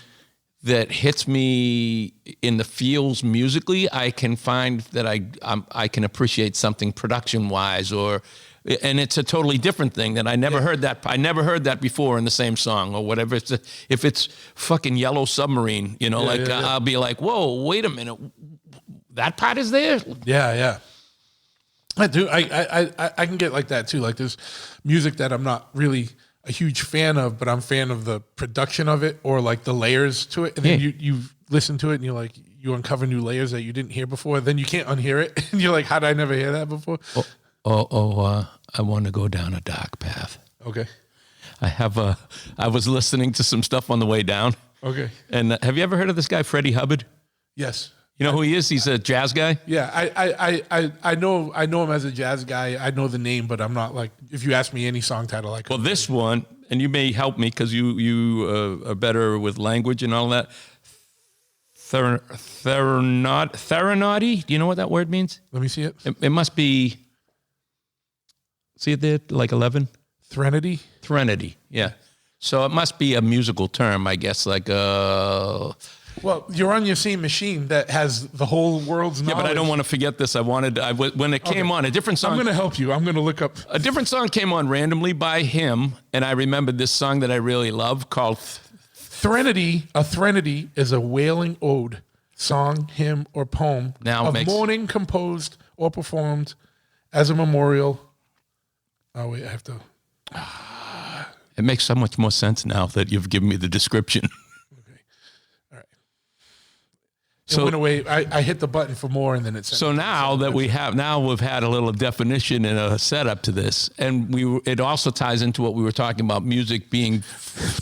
that hits me in the feels musically, I can find that I can appreciate something production wise, and it's a totally different thing that I never heard that. I never heard that before in the same song or whatever. If it's fucking Yellow Submarine, I'll be like, whoa, wait a minute, that part is there. Yeah. I do. I can get like that too. Like there's music that I'm not really a huge fan of, but I'm fan of the production of it or like the layers to it. And then you listen to it and you're like, you uncover new layers that you didn't hear before. Then you can't unhear it. And you're like, how did I never hear that before? I want to go down a dark path. Okay. I was listening to some stuff on the way down. Okay. And have you ever heard of this guy, Freddie Hubbard? Yes. You know who he is? He's a jazz guy. Yeah, I know him as a jazz guy. I know the name, but I'm not like, if you ask me any song title, like. Well, this one, and you may help me because you are better with language and all that. Theranaughty. Do you know what that word means? Let me see it. It must be. See it there, like 11. Threnody. Yeah. So it must be a musical term, I guess, like Well, you're on your same machine that has the whole world's knowledge. Yeah, but I don't want to forget this. When it came on, a different song. I'm going to help you. I'm going to look up. A different song came on randomly by him, and I remembered this song that I really love called Threnody. A threnody is a wailing ode, song, hymn, or poem of mourning composed or performed as a memorial. Oh, wait, I have to. It makes so much more sense now that you've given me the description. So, it went away. I hit the button for more, and then it said. So now that we've had a little definition and a setup to this, and it also ties into what we were talking about, music being.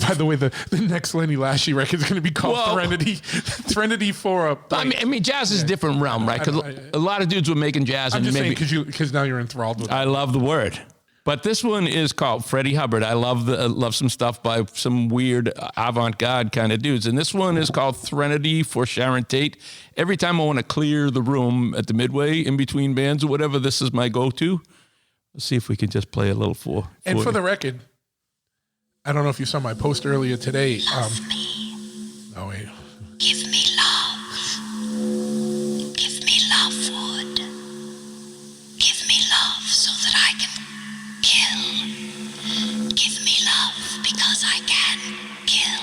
By the way, the next Lenny Lashley record is going to be called Threnody. Threnody for a. I mean, jazz is a different realm, right? Because a lot of dudes were making jazz, I'm just saying because now you're enthralled with it. I love the word. But this one is called Freddie Hubbard. I love some stuff by some weird avant-garde kind of dudes. And this one is called Threnody for Sharon Tate. Every time I want to clear the room at the midway in between bands or whatever, this is my go-to. Let's see if we can just play a little for And for the record, I don't know if you saw my post earlier today. Oh, wait. Give me love. Give me love, Wood. Give me love so that I can kill. Give me love because I can kill.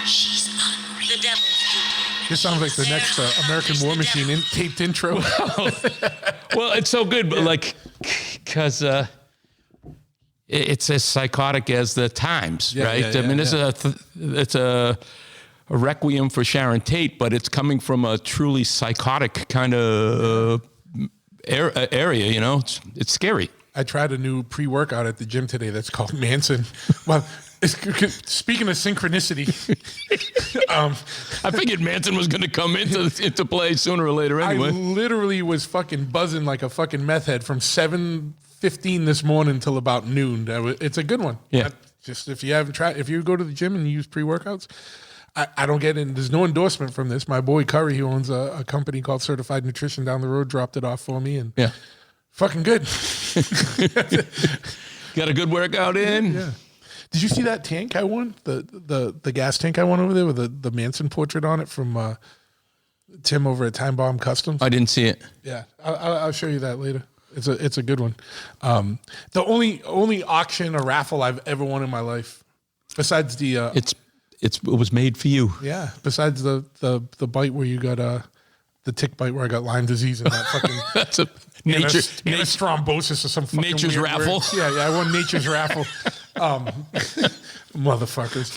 She's unreal. The devil's This sounds like the next American War Machine taped intro. Well, it's so good, but because it's as psychotic as the times, right? I mean, it's a requiem for Sharon Tate, but it's coming from a truly psychotic kind of area. You know, it's scary. I tried a new pre-workout at the gym today that's called Manson. Well, speaking of synchronicity, I figured Manson was going to come into play sooner or later anyway. I literally was fucking buzzing like a fucking meth head from 7:15 this morning until about noon. It's a good one. Yeah. Just if you haven't tried, if you go to the gym and you use pre-workouts, I don't get in. There's no endorsement from this. My boy Curry, who owns a company called Certified Nutrition down the road, dropped it off for me, and fucking good. Got a good workout in. Yeah. Did you see that tank I won? The gas tank I won over there with the Manson portrait on it from Tim over at Time Bomb Customs? I didn't see it. Yeah, I'll show you that later. It's a good one. The only auction or raffle I've ever won in my life, besides the it was made for you. Yeah, besides the bite where you got the tick bite where I got Lyme disease and that fucking that's a nature's thrombosis or some fucking nature's weird raffle. Word. Yeah, I won nature's raffle. Motherfuckers.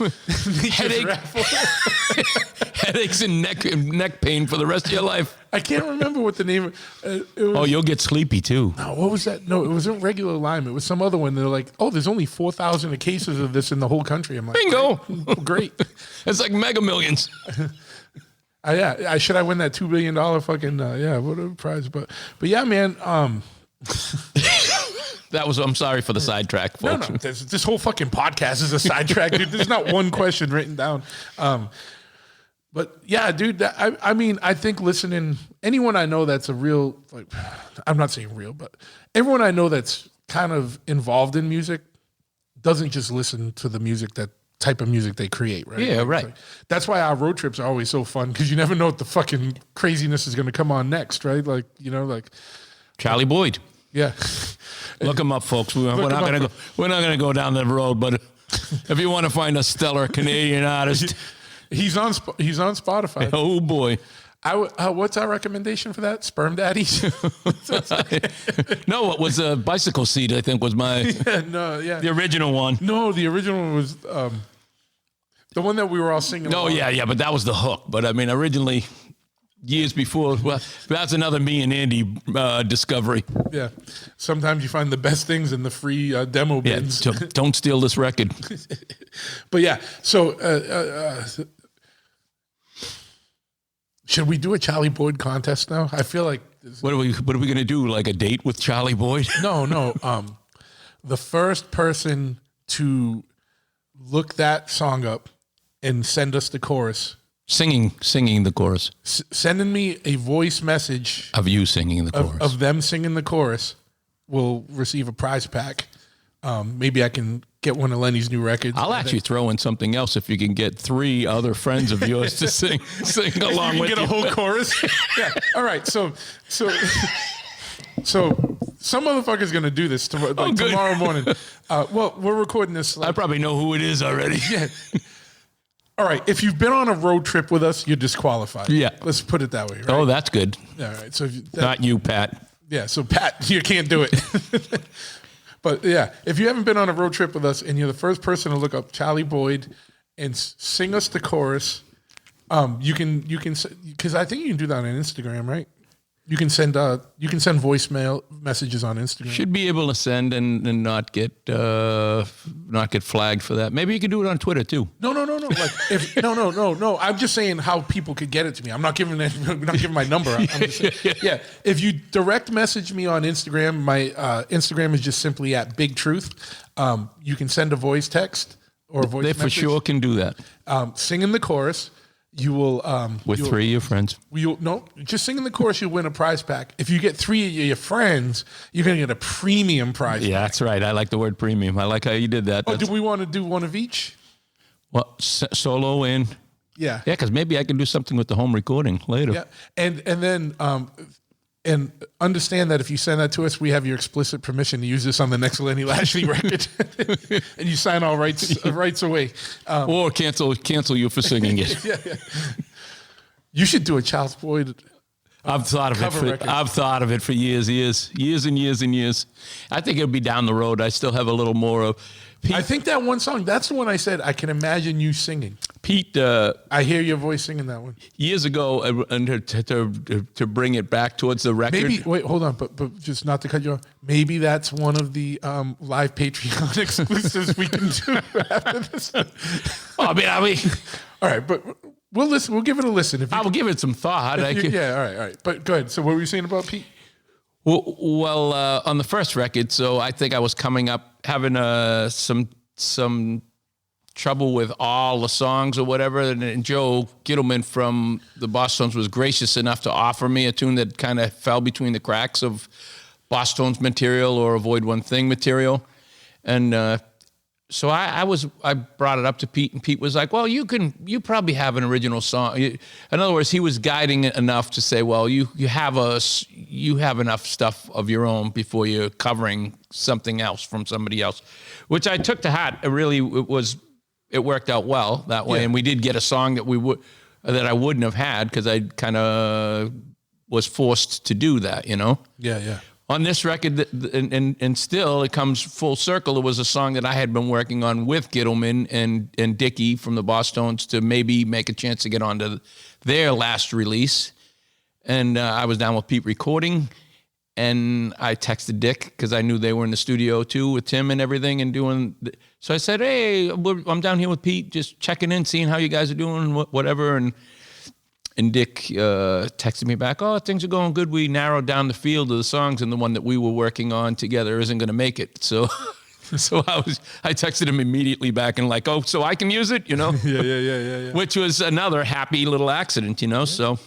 Headaches and neck pain for the rest of your life. I can't remember what the name. You'll get sleepy too. No, what was that? No, it wasn't regular Lyme. It was some other one. They're like, there's only 4,000 cases of this in the whole country. I'm like, bingo, great. It's like Mega Millions. I should I win that $2 billion fucking what a prize. But yeah, man. That was. I'm sorry for the sidetrack, folks. No, this whole fucking podcast is a sidetrack, dude. There's not one question written down. But yeah, dude. I mean, I think listening anyone I know that's a real I'm not saying real, but everyone I know that's kind of involved in music doesn't just listen to the music that type of music they create, right? Yeah, right. Like, that's why our road trips are always so fun because you never know what the fucking craziness is going to come on next, right? Like, you know, like Charlie Boyd. yeah. Look him up, folks. We're not gonna go down that road, but if you want to find a stellar Canadian artist, he's on Spotify. oh boy. What's our recommendation for that? Sperm daddies? No, it was a bicycle seat. I think was my the original one. No, the original one was the one that we were all singing. No, yeah, but that was the hook. But I mean, originally. Years before, well, that's another me and Andy discovery. Yeah, sometimes you find the best things in the free demo bins. Yeah, don't steal this record. But yeah, so should we do a Charlie Boyd contest now? I feel like what are we going to do? Like a date with Charlie Boyd? No. The first person to look that song up and send us the chorus. Singing the chorus. Sending me a voice message of you singing the chorus. Of them singing the chorus will receive a prize pack. Maybe I can get one of Lenny's new records. I'll actually throw in something else if you can get 3 other friends of yours to sing along with you. Get a whole chorus? Yeah. All right. So some motherfucker's going to do this tomorrow morning. Well, we're recording this. I probably know who it is already. Yeah. All right, if you've been on a road trip with us, you're disqualified. Yeah. Let's put it that way, right? Oh, that's good. All right, so not you, Pat. Yeah, so Pat, you can't do it. But yeah, if you haven't been on a road trip with us and you're the first person to look up Charlie Boyd and sing us the chorus, you can because I think you can do that on Instagram, right? You can send voicemail messages on Instagram. Should be able to send and not get flagged for that. Maybe you could do it on Twitter too. No. Like no. I'm just saying how people could get it to me. I'm not giving my number. I'm just saying, yeah. If you direct message me on Instagram, my Instagram is just simply at Big Truth. You can send a voice text or a voice message. They for sure can do that. Singing the chorus. You will with 3 of your friends. Just singing the chorus, you'll win a prize pack. If you get 3 of your friends, you're gonna get a premium prize. Yeah, pack. that's right. I like the word premium. I like how you did that. Do we want to do one of each? Well, solo in. Yeah, because maybe I can do something with the home recording later. Yeah, and then and understand that if you send that to us, we have your explicit permission to use this on the next Lenny Lashley record, and you sign all rights away, or cancel you for singing it. Yeah. You should do a Charles Boyd. I've thought of it for years and years. I think it'll be down the road. I still have a little more of. Pete, I think that one song, that's the one I said, I can imagine you singing. Pete. I hear your voice singing that one. Years ago, and to bring it back towards the record. Maybe, wait, hold on, but just not to cut you off. Maybe that's one of the live Patreon exclusives we can do after this. I mean. All right, but we'll listen. We'll give it a listen. I will give it some thought. Yeah, all right. But go ahead. So what were you saying about Pete? Well, on the first record, so I think I was coming up having some trouble with all the songs or whatever, and Joe Gittleman from the Boss Tones was gracious enough to offer me a tune that kind of fell between the cracks of Boss Tones material or Avoid One Thing material, and so I brought it up to Pete, and Pete was like, "Well, you probably have an original song." In other words, he was guiding it enough to say, "Well, you have enough stuff of your own before you're covering something else from somebody else," which I took to heart. It worked out well that way, and we did get a song that I wouldn't have had because I kind of was forced to do that, you know. Yeah. On this record, and still, it comes full circle. It was a song that I had been working on with Gittleman and Dickie from the Boss Tones to maybe make a chance to get onto their last release. And I was down with Pete recording, and I texted Dick because I knew they were in the studio too with Tim and everything and doing. So I said, "Hey, I'm down here with Pete, just checking in, seeing how you guys are doing, whatever." And Dick texted me back, "Oh, things are going good. We narrowed down the field of the songs, and the one that we were working on together isn't going to make it." So I texted him immediately back and like, "Oh, so I can use it, you know?" Yeah. Which was another happy little accident, you know. So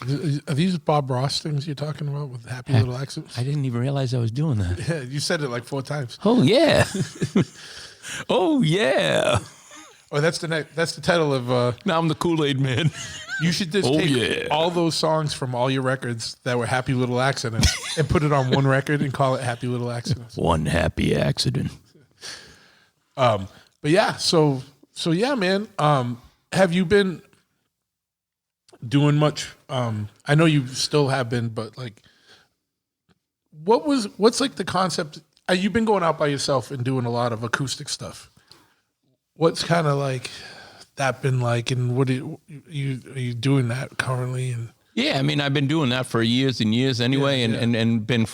are these Bob Ross things you're talking about with happy little accidents? I didn't even realize I was doing that. Yeah, you said it like 4 times. Oh yeah. Oh yeah. Oh, that's the title of. Now I'm the Kool-Aid man. You should just take all those songs from all your records that were Happy Little Accidents and put it on one record and call it Happy Little Accidents. One happy accident. But yeah, so yeah, man. Have you been doing much? I know you still have been, but like, what's like the concept? You've been going out by yourself and doing a lot of acoustic stuff. What's kind of like that been like, and what are you doing that currently? And yeah, I mean, I've been doing that for years and years anyway, and been.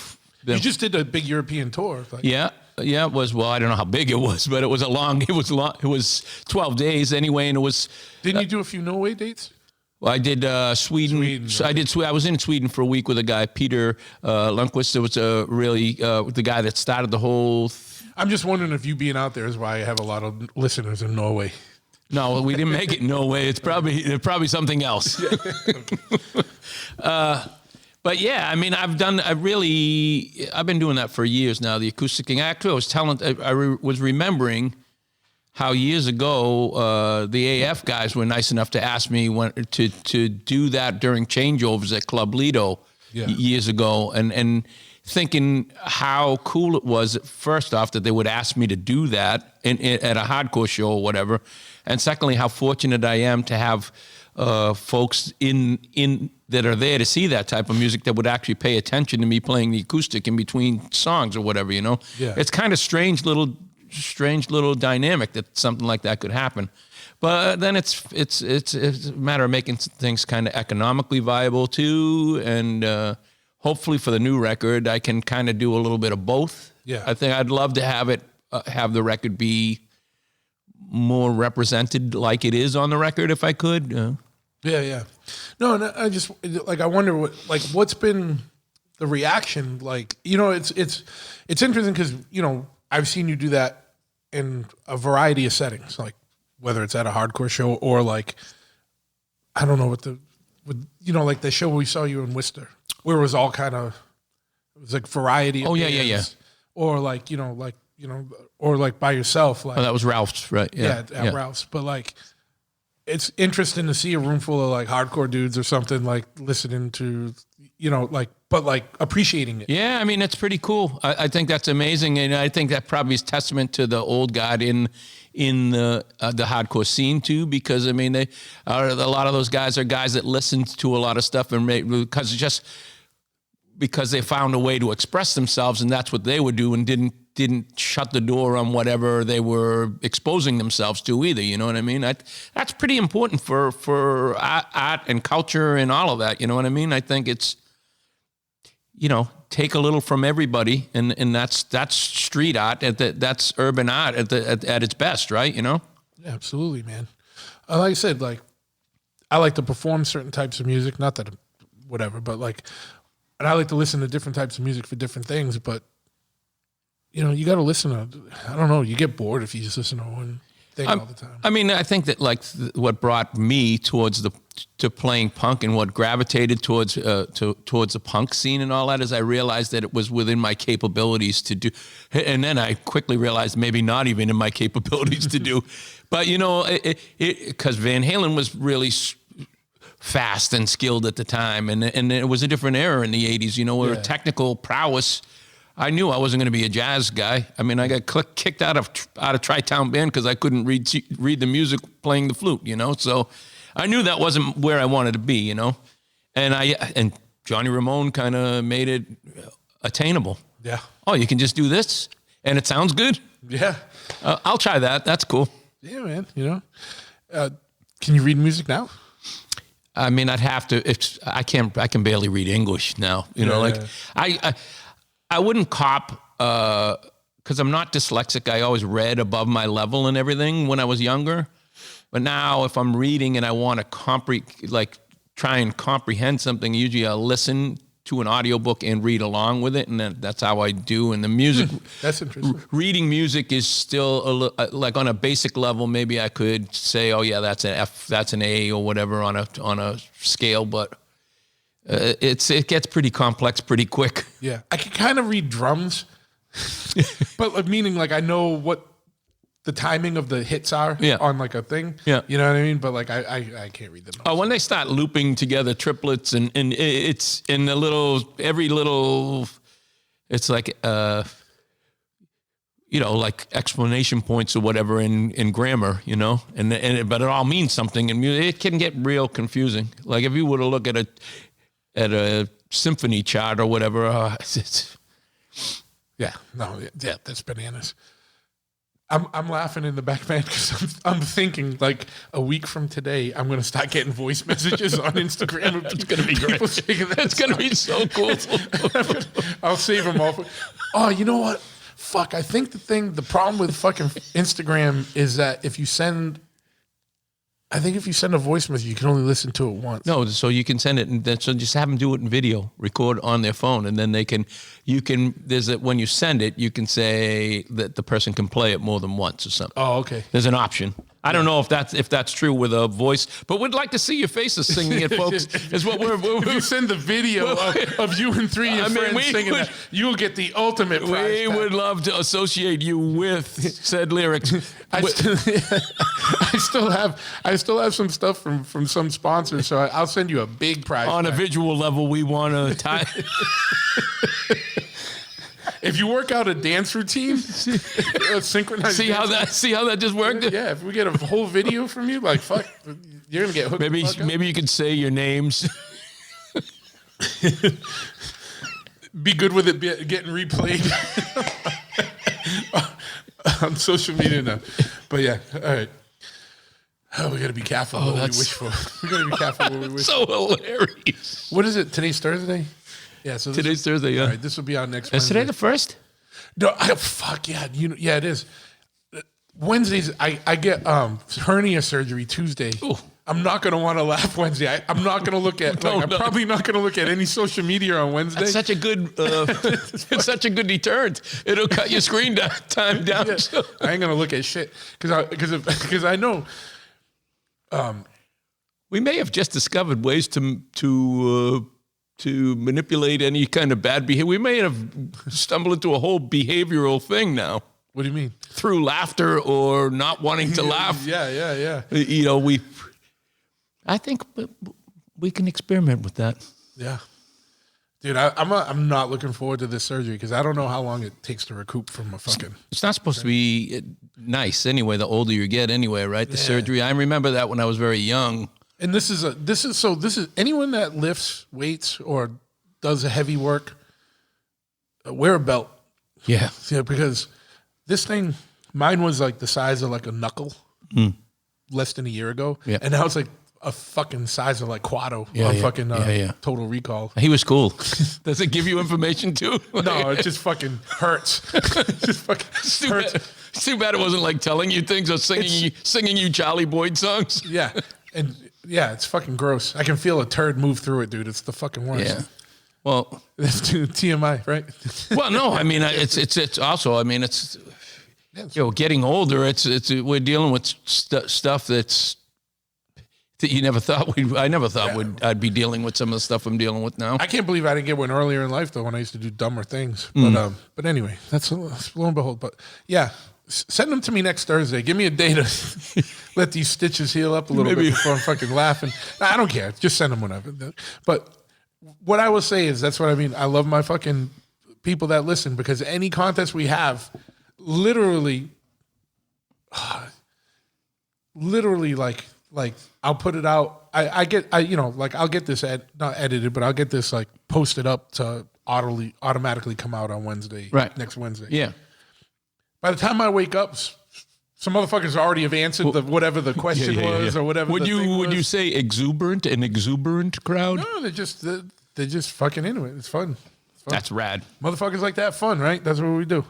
You just did a big European tour. Like. Yeah, it was. Well, I don't know how big it was, but it was long. It was 12 days anyway, and it was. Didn't you do a few Norway dates? Well, I did Sweden. I was in Sweden for a week with a guy, Peter Lundqvist. It was the guy that started the whole. I'm just wondering if you being out there is why I have a lot of listeners in Norway. No, we didn't make it in Norway. It's probably something else. But yeah, I mean, I've been doing that for years now. The acoustic thing. Actually, I was remembering how years ago the AF guys were nice enough to ask me to do that during changeovers at Club Lido years ago, and thinking how cool it was, first off, that they would ask me to do that at a hardcore show or whatever, and secondly, how fortunate I am to have folks in that are there to see that type of music that would actually pay attention to me playing the acoustic in between songs or whatever, you know? Yeah. It's kind of strange little dynamic that something like that could happen. But then it's a matter of making things kind of economically viable too, and hopefully for the new record, I can kind of do a little bit of both. Yeah. I think I'd love to have the record be more represented like it is on the record if I could. Yeah. No, I just like, I wonder what's been the reaction like. You know, it's interesting because, you know, I've seen you do that in a variety of settings, like whether it's at a hardcore show or like, I don't know like the show we saw you in Worcester, where it was all kind of, it was like variety. Oh yeah. Or like, or like by yourself. Like, that was Ralph's, right? Yeah, at Ralph's. But like, it's interesting to see a room full of like hardcore dudes or something, like listening to, but like appreciating it. Yeah, I mean, it's pretty cool. I think that's amazing. And I think that probably is testament to the old guard in the hardcore scene too, because I mean, a lot of those guys are guys that listened to a lot of stuff and because they found a way to express themselves, and that's what they would do, and didn't shut the door on whatever they were exposing themselves to either. You know what I mean? That's pretty important for art and culture and all of that. You know what I mean? I think it's, take a little from everybody, and that's street art. That's urban art at its best, right? You know? Yeah, absolutely, man. Like I said, like I like to perform certain types of music, not that whatever, but like, and I like to listen to different types of music for different things, but you got to listen to, I don't know, you get bored if you just listen to one thing all the time. I mean, I think that like what brought me towards to playing punk and what gravitated towards the punk scene and all that is I realized that it was within my capabilities to do, and then I quickly realized maybe not even in my capabilities to do, but because Van Halen was really fast and skilled at the time, and it was a different era in the 80s, where technical prowess. I knew I wasn't going to be a jazz guy. I mean, I got kicked out of Tri-Town Band because I couldn't read the music playing the flute, So I knew that wasn't where I wanted to be, And Johnny Ramone kind of made it attainable. Yeah. Oh, you can just do this, and it sounds good. Yeah. I'll try that. That's cool. Yeah, man. Can you read music now? I mean, I'd have to. I can barely read English now. I wouldn't cop because I'm not dyslexic. I always read above my level and everything when I was younger. But now, if I'm reading and I want to try and comprehend something, usually I'll listen to an audiobook and read along with it, and that's how I do. And the music, that's interesting. Reading music is still like on a basic level. Maybe I could say, oh yeah, that's an F, that's an A, or whatever on a scale, but. It gets pretty complex pretty quick. Yeah, I can kind of read drums, but meaning like I know what the timing of the hits are on like a thing. Yeah. You know what I mean? But like I can't read them. Oh, when they start looping together triplets and it's in every little, it's like, like explanation points or whatever in grammar, but it all means something, and it can get real confusing. Like if you were to look at a symphony chart or whatever, that's bananas. I'm laughing in the back, man, because I'm thinking like a week from today, I'm going to start getting voice messages on Instagram. It's going to be great. It's going to be so cool. I'll save them all. Oh, you know what? Fuck, I think the problem with fucking Instagram is that if you send a voice message, you can only listen to it once. No, so you can send it, and then so just have them do it in video, record on their phone, and then when you send it, you can say that the person can play it more than once or something. Oh, okay. There's an option. I don't know if that's true with a voice, but we'd like to see your faces singing it, folks. Is what we're if you send the video of you and three of your friends singing that, you'll get the ultimate prize. We would love to associate you with said lyrics. I still have some stuff from some sponsors, so I'll send you a big prize. On a visual level, we want to tie. If you work out a dance routine, synchronized. See how that just worked? Yeah, if we get a whole video from you, like fuck, you're gonna get hooked. Maybe you could say your names. Be good with it getting replayed on social media now. But yeah, all right. Oh, we gotta be careful what we wish for. We gotta be careful what we wish. So hilarious. What is it? Today's Thursday. Yeah, so today's Thursday. Yeah, all right, this will be on next. Is today the 1st? No, fuck yeah, yeah, it is. Wednesdays, I get hernia surgery Tuesday. Ooh. I'm not gonna want to laugh Wednesday. I'm not gonna look at. I'm probably not gonna look at any social media on Wednesday. That's such a good. It's such a good deterrent. It'll cut your screen time down. Yeah, I ain't gonna look at shit because I know. We may have just discovered ways to manipulate any kind of bad behavior. We may have stumbled into a whole behavioral thing now. What do you mean? Through laughter or not wanting to laugh. Yeah. I think we can experiment with that. Yeah. Dude, I'm not looking forward to this surgery because I don't know how long it takes to recoup from a fucking... It's not supposed to be nice anyway, the older you get anyway, right? The surgery. I remember that when I was very young. And this is anyone that lifts weights or does a heavy work, wear a belt. Yeah. Yeah, because this thing, mine was like the size of like a knuckle less than a year ago. Yeah. And now it's like a fucking size of like Quado on fucking Total Recall. He was cool. Does it give you information too? No, it just fucking hurts. It just fucking hurts. It's too bad it wasn't like telling you things or singing you Charlie Boyd songs. Yeah. And yeah, it's fucking gross. I can feel a turd move through it, dude. It's the fucking worst. Yeah. Well, that's TMI, right? Well, no, I mean it's also, I mean it's getting older. It's we're dealing with stuff that you never thought I never thought I'd be dealing with some of the stuff I'm dealing with now. I can't believe I didn't get one earlier in life though when I used to do dumber things. But anyway, that's lo and behold. But yeah. Send them to me next Thursday. Give me a day to let these stitches heal up a little bit before I'm fucking laughing. I don't care. Just send them whenever. But what I will say is that's what I mean. I love my fucking people that listen because any contest we have, literally like I'll put it out. I'll get this not edited, but I'll get this like posted up to automatically come out on Wednesday. Right. Next Wednesday. Yeah. By the time I wake up, some motherfuckers already have answered whatever the question was or whatever. Would you say an exuberant crowd? No, they're just fucking into it. It's fun. That's rad. Motherfuckers like that fun, right? That's what we do.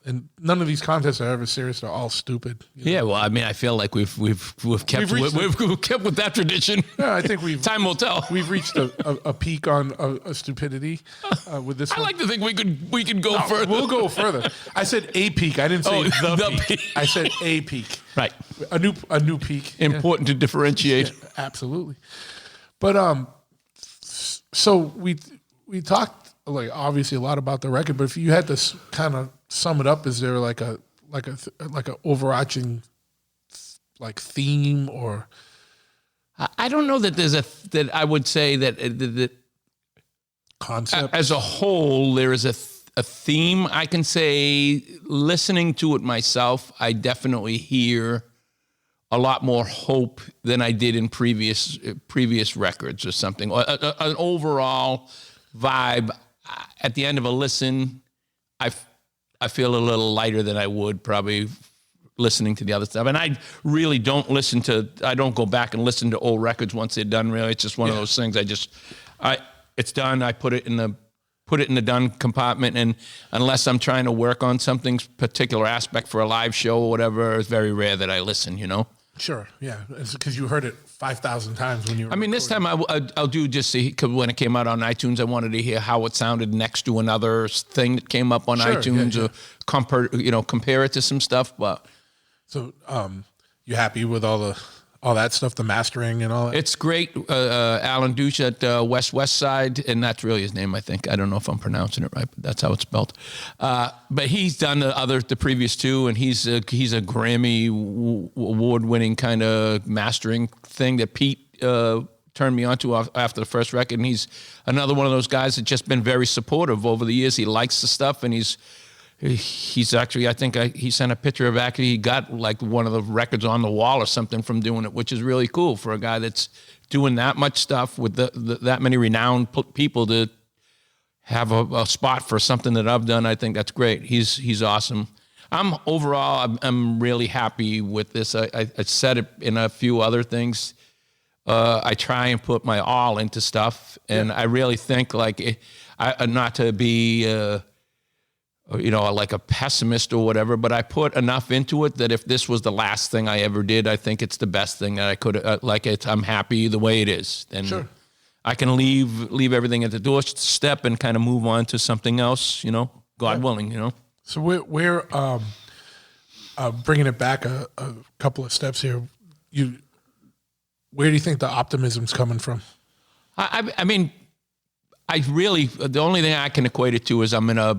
And none of these contests are ever serious. They're all stupid. Yeah, well, I mean, I feel like we've kept with that tradition. Yeah, I think time will tell. We've reached a peak on a stupidity with this. I like to think we could go further. We'll go further. I said a peak. I didn't say the peak. I said a peak. Right. A new peak. Important to differentiate. Yeah, absolutely. But so we talked like obviously a lot about the record, but if you had to kind of sum it up, is there like like a overarching like theme or? I don't know that that I would say that Concept as a whole there is a theme. I can say listening to it myself, I definitely hear a lot more hope than I did in previous records or something. An overall vibe. At the end of a listen, I feel a little lighter than I would probably listening to the other stuff. And I really don't I don't go back and listen to old records once they're done, really. It's just one of those things. It's done. I put it in the done compartment. And unless I'm trying to work on something particular aspect for a live show or whatever, it's very rare that I listen, you know? Sure. Yeah. It's because you heard it 5,000 times when you were I mean, this time I'll do just see, cause when it came out on iTunes, I wanted to hear how it sounded next to another thing that came up on iTunes or compare it to some stuff. But so, you happy with all that stuff, the mastering and all that? it's great. Alan Douche at West Side, and that's really his name, I think. I don't know if I'm pronouncing it right, but that's how it's spelled. But he's done the previous two, and he's a Grammy award-winning kind of mastering thing that Pete turned me onto after the first record. And he's another one of those guys that's just been very supportive over the years. He likes the stuff, and he's actually, I think he sent a picture of actually he got like one of the records on the wall or something from doing it, which is really cool for a guy that's doing that much stuff with that many renowned people to have a spot for something that I've done. I think that's great. He's awesome. I'm really happy with this. I said it in a few other things. I try and put my all into stuff, and I really think like not to be like a pessimist or whatever, but I put enough into it that if this was the last thing I ever did, I think it's the best thing that I could, I'm happy the way it is. And sure. I can leave everything at the doorstep and kind of move on to something else, God willing, So we're bringing it back a couple of steps here. Where do you think the optimism's coming from? I mean, the only thing I can equate it to is I'm in a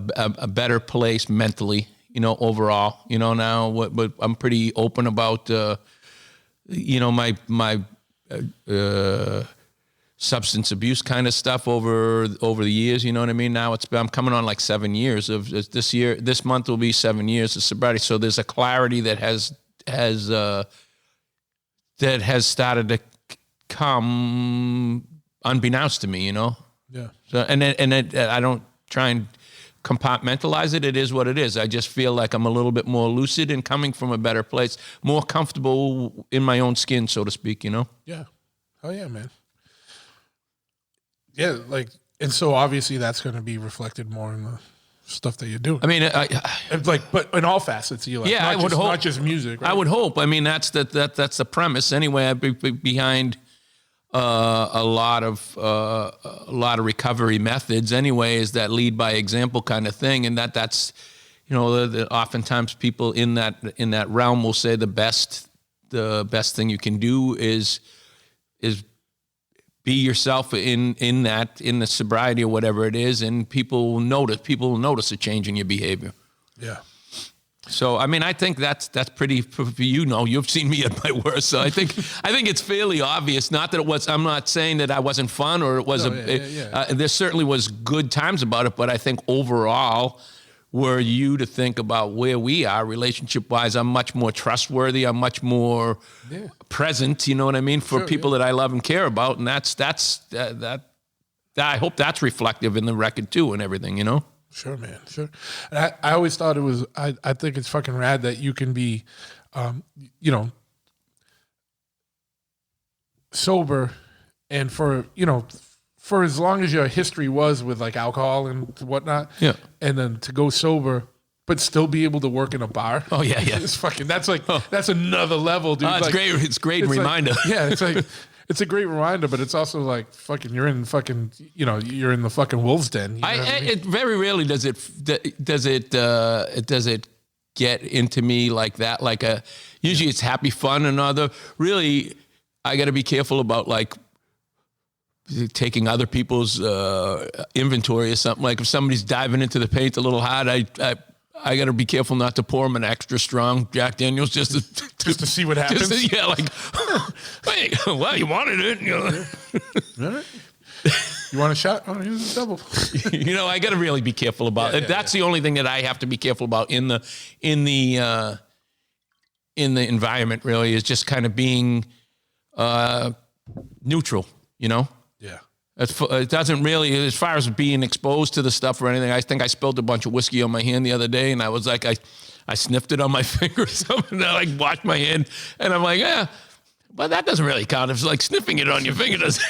better place mentally, overall, now what I'm pretty open about, my substance abuse kind of stuff over the years, you know what I mean? Now I'm coming on like 7 years of this month will be 7 years of sobriety. So there's a clarity that has started to come unbeknownst to me, Yeah. So and I don't try and compartmentalize it. It is what it is. I just feel like I'm a little bit more lucid and coming from a better place, more comfortable in my own skin, so to speak. Yeah. Oh yeah, man. Yeah, and so obviously that's going to be reflected more in the stuff that you do. I mean, but in all facets, I would hope, not just music. Right? I would hope. I mean, that's the premise anyway. I'd be behind a lot of recovery methods anyway, is that lead by example kind of thing, and that's oftentimes people in that realm will say the best thing you can do is be yourself in the sobriety or whatever it is, and people will notice a change in your behavior. Yeah. So, I mean, I think that's pretty, you've seen me at my worst. So I think it's fairly obvious. Not that it was, I'm not saying that I wasn't fun or it was there certainly was good times about it, but I think overall, were you to think about where we are relationship wise, I'm much more trustworthy. I'm much more present. You know what I mean? For people that I love and care about. And that's I hope that's reflective in the record too and everything, Sure, man. Sure. And I always thought it was, I think it's fucking rad that you can be, sober and for as long as your history was with like alcohol and whatnot. Yeah. And then to go sober, but still be able to work in a bar. Oh yeah. Yeah. It's fucking, that's another level, dude. It's great. It's a great reminder. It's a great reminder, but it's also like fucking. You're in fucking. You're in the fucking wolf's den. It very rarely does it get into me like that. Like usually it's happy fun and other. Really, I got to be careful about like taking other people's inventory or something. Like if somebody's diving into the paint a little hard, I got to be careful not to pour him an extra strong Jack Daniels just to see what happens. Hey, well, you wanted it. You know. All right. You want a shot? Oh, here's a double. I got to really be careful about it. That's the only thing that I have to be careful about in the environment. Really, is just kind of being neutral. Yeah. It doesn't really, as far as being exposed to the stuff or anything. I think I spilled a bunch of whiskey on my hand the other day, and I was like, I sniffed it on my finger or something. And I washed my hand, and I'm like, but that doesn't really count. It's like sniffing it on your finger doesn't.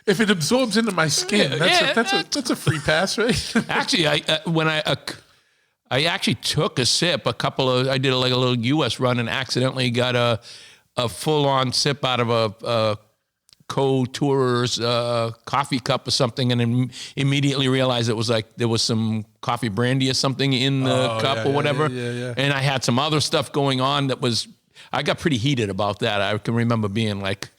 If it absorbs into my skin, that's a free pass, right? Actually, I actually took a sip. I did like a little U.S. run and accidentally got a full-on sip out of a co-tourer's coffee cup or something, and then immediately realized it was like there was some coffee brandy or something in the cup or whatever. Yeah. And I had some other stuff going on I got pretty heated about that. I can remember being like,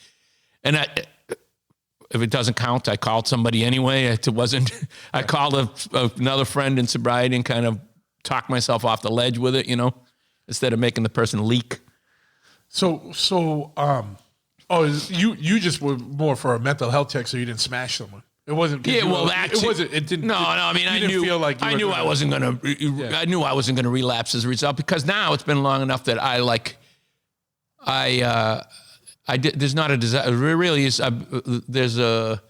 if it doesn't count, I called somebody anyway. It wasn't. I called another friend in sobriety and kind of talked myself off the ledge with it, instead of making the person leak. So, you just were more for a mental health check, so you didn't smash someone. It wasn't. Yeah, well, that's it wasn't. It didn't. No. I mean, I knew. Feel like I knew I wasn't gonna. I knew I wasn't gonna relapse as a result, because now it's been long enough that I did. There's not a desire. There really is. There's a.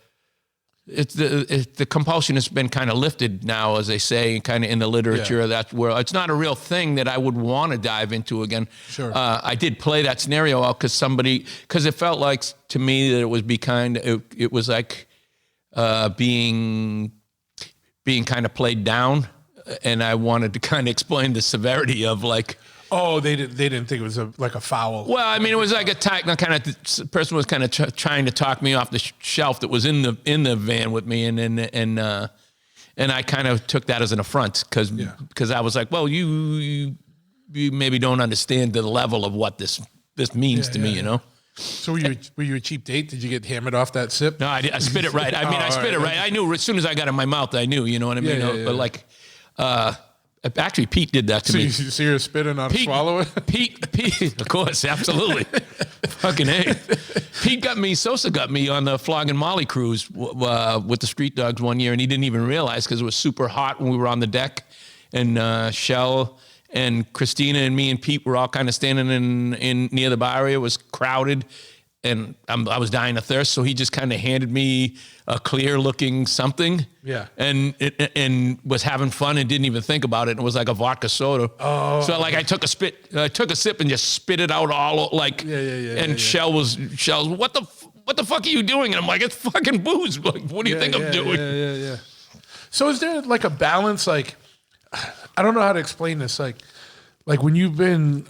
The compulsion has been kind of lifted now, as they say, kind of in the literature. That's where it's not a real thing that I would want to dive into again. Sure. I did play that scenario out because it felt like to me that it was it was like being kind of played down, and I wanted to kind of explain the severity of like. Oh, they didn't think it was like a foul. Well, I mean, it was like the person was kind of trying to talk me off the shelf that was in the van with me, and I kind of took that as an affront because I was like, well, you maybe don't understand the level of what this means to me, So were you a cheap date? Did you get hammered off that sip? No, I spit it right. I mean, I spit it right. I knew as soon as I got it in my mouth, I knew. You know what I mean? But like. Actually, Pete did that to me. So you're spitting, not swallowing? Pete, of course, absolutely. Fucking A. Sosa got me on the Flog and Molly cruise with the Street Dogs one year, and he didn't even realize because it was super hot when we were on the deck. And Shell and Christina and me and Pete were all kind of standing in near the bar area. It was crowded, and I was dying of thirst, so he just kind of handed me a clear-looking something. Yeah. And was having fun and didn't even think about it. And it was like a vodka soda. Oh. So like I took a sip and just spit it out all like. And Shell was what the fuck are you doing? And I'm like, it's fucking booze. Like, what do you think I'm doing? Yeah. So is there like a balance? Like, I don't know how to explain this. Like when you've been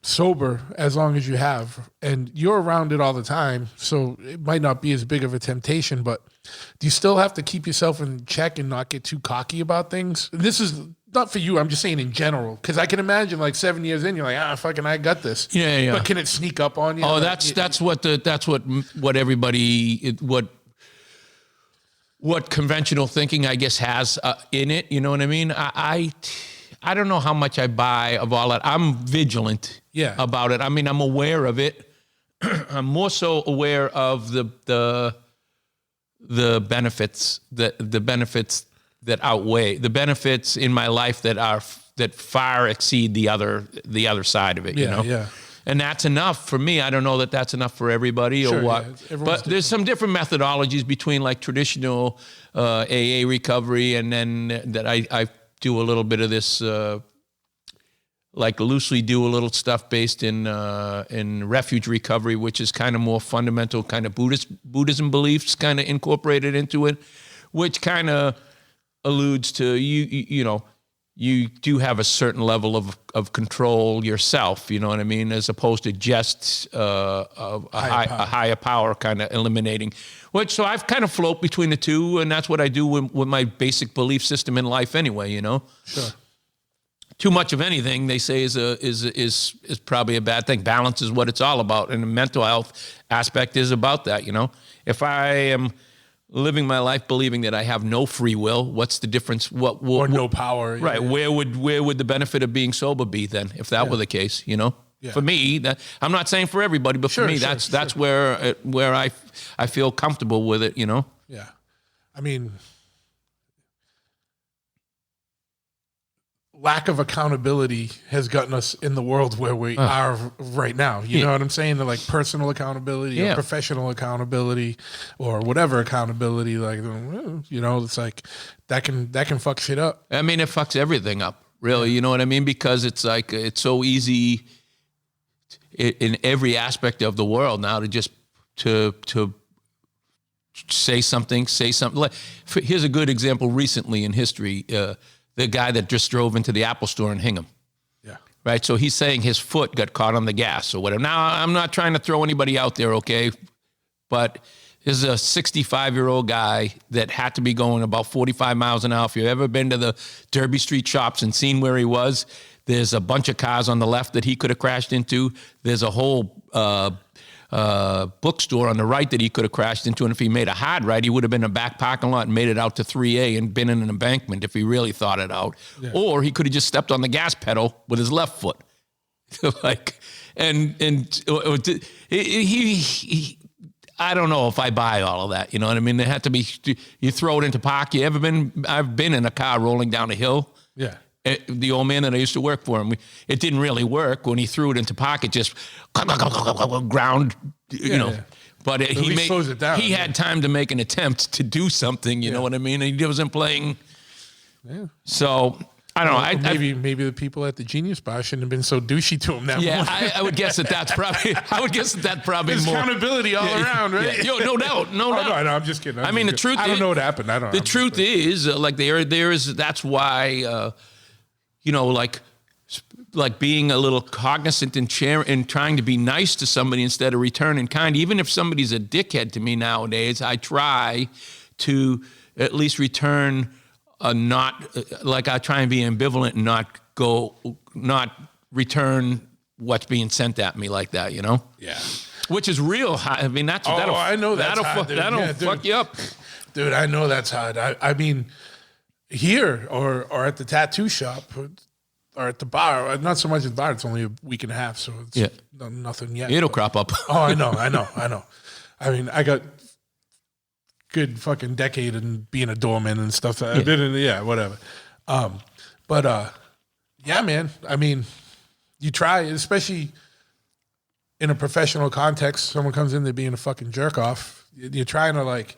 sober as long as you have, and you're around it all the time, so it might not be as big of a temptation, but do you still have to keep yourself in check and not get too cocky about things? This is not for you, I'm just saying in general, because I can imagine like 7 years in, you're like, fucking I got this. Yeah. But can it sneak up on you? Oh, that's what everybody what conventional thinking, I guess, has in it. You know what I mean? I don't know how much I buy of all that. I'm vigilant about it. I mean, I'm aware of it. I'm more so aware of the benefits that outweigh the benefits in my life that far exceed the other side of it. Yeah. And that's enough for me. I don't know that that's enough for everybody or what. Yeah, but there's some different methodologies between like traditional AA recovery and then that I do a little bit of this, like loosely do a little stuff based in refuge recovery, which is kind of more fundamental, kind of Buddhism beliefs kind of incorporated into it, which kind of alludes to you do have a certain level of control yourself, you know what I mean, as opposed to just a higher power kind of eliminating. So I've kind of float between the two, and that's what I do with my basic belief system in life anyway, Sure. Too much of anything, they say, is probably a bad thing. Balance is what it's all about, and the mental health aspect is about that, If I am living my life believing that I have no free will. What's the difference? Or no power. Right. Yeah. Where would the benefit of being sober be then, if that were the case? You know, for me, I'm not saying for everybody, but for me, that's where I feel comfortable with it. You know. Yeah, I mean, lack of accountability has gotten us in the world where we are right now. You know what I'm saying? Like personal accountability or professional accountability or whatever accountability, like, you know, it's like that can fuck shit up. I mean, it fucks everything up, really. You know what I mean? Because it's like, it's so easy in every aspect of the world now to just, to say something. Here's a good example recently in history. The guy that just drove into the Apple store in Hingham. Yeah. Right? So he's saying his foot got caught on the gas or whatever. Now, I'm not trying to throw anybody out there, okay? But this is a 65-year-old guy that had to be going about 45 miles an hour. If you've ever been to the Derby Street shops and seen where he was, there's a bunch of cars on the left that he could have crashed into. There's a whole bookstore on the right that he could have crashed into, and if he made a hard right, he would have been in a back parking lot and made it out to 3A and been in an embankment if he really thought it out. Yeah. Or he could have just stepped on the gas pedal with his left foot. Like, and he I don't know if I buy all of that. You know what I mean? There had to be, you throw it into park. I've been in a car rolling down a hill. Yeah. The old man that I used to work for him, it didn't really work when he threw it into pocket, just ground, you know. Yeah. But he had time to make an attempt to do something, you know what I mean? And he wasn't playing. Yeah. So, I don't know. Maybe the people at the Genius Bar shouldn't have been so douchey to him that morning. I would guess that's probably, There's more. accountability all around, right? Yeah. Yo, no doubt. No, I'm just kidding. The truth is, I don't know what happened. I don't know. The truth is, that's why, you know, like being a little cognizant and trying to be nice to somebody instead of returning kind. Even if somebody's a dickhead to me nowadays, I try to at least return I try and be ambivalent and not return what's being sent at me like that, you know? Yeah. Which is real hard. I mean, I know that'll fuck you up. Dude, I know that's hard. I mean, here or at the tattoo shop or at the bar, not so much at the bar, it's only a week and a half, so it's nothing yet. It'll crop up. Oh, I know. I mean, I got good fucking decade in being a doorman and stuff. I did whatever. Yeah, man. I mean, you try, especially in a professional context, someone comes in there being a fucking jerk off. You're trying to like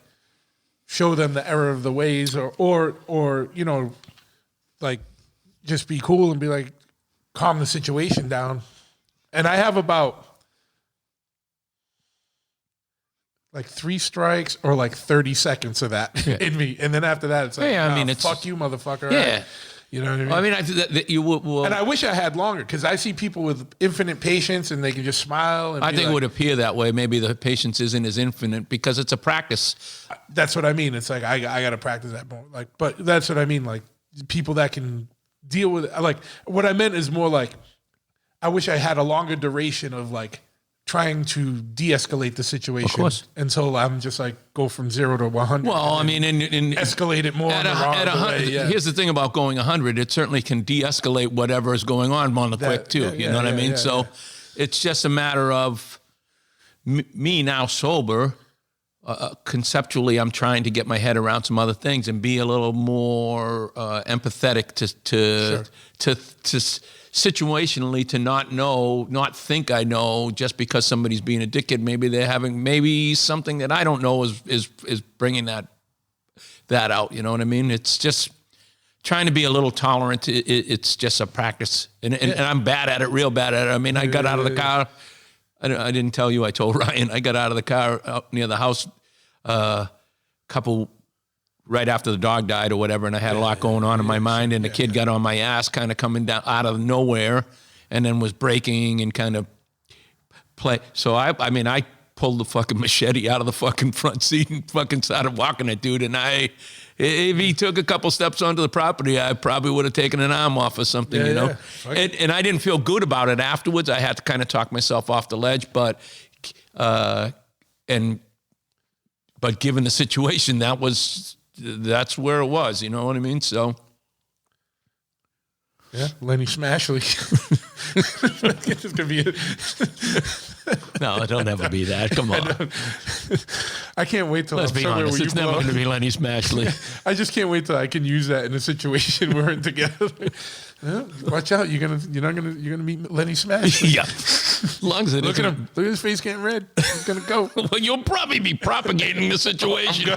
show them the error of the ways or you know, like just be cool and be like, calm the situation down. And I have about like 3 strikes or like 30 seconds of that in me. And then after that, it's like, it's fuck you, motherfucker. Yeah. Right? You know what I mean? You will. And I wish I had longer because I see people with infinite patience and they can just smile. And I think it would appear that way. Maybe the patience isn't as infinite because it's a practice. That's what I mean. It's like I got to practice that more. Like, but that's what I mean. Like people that can deal with it. Like what I meant is more like I wish I had a longer duration of like trying to de-escalate the situation until I'm just like go from 0 to 100. Well, I mean, escalate it more Here's the thing about going 100. It certainly can de-escalate whatever is going on more quick too. You know what I mean? So it's just a matter of me now sober. Conceptually, I'm trying to get my head around some other things and be a little more empathetic to situationally, to not think I know just because somebody's being a dickhead. Maybe something that I don't know is bringing that out. You know what I mean? It's just trying to be a little tolerant. It's just a practice, and I'm bad at it, real bad at it. I mean, I got out of the car. I didn't tell you. I told Ryan. I got out of the car out near the house, right after the dog died or whatever, and I had a lot going on in my mind, and the kid got on my ass kind of coming down out of nowhere and then was braking and kind of play. So, I pulled the fucking machete out of the fucking front seat and fucking started walking it, dude. And if he took a couple steps onto the property, I probably would have taken an arm off or something, you know. And I didn't feel good about it afterwards. I had to kind of talk myself off the ledge, but But given the situation, that's where it was. You know what I mean? So. Yeah, Lenny Smashley. It's gonna be it. No, don't ever be that. Come on. I can't wait till Let's be honest. It's never going to be Lenny Smashley. I just can't wait till I can use that in a situation we're in together. Yeah, watch out! You're gonna meet Lenny Smashley. Yeah. As long as it Look at him. Look at his face getting red. He's gonna go. Well, you'll probably be propagating the situation.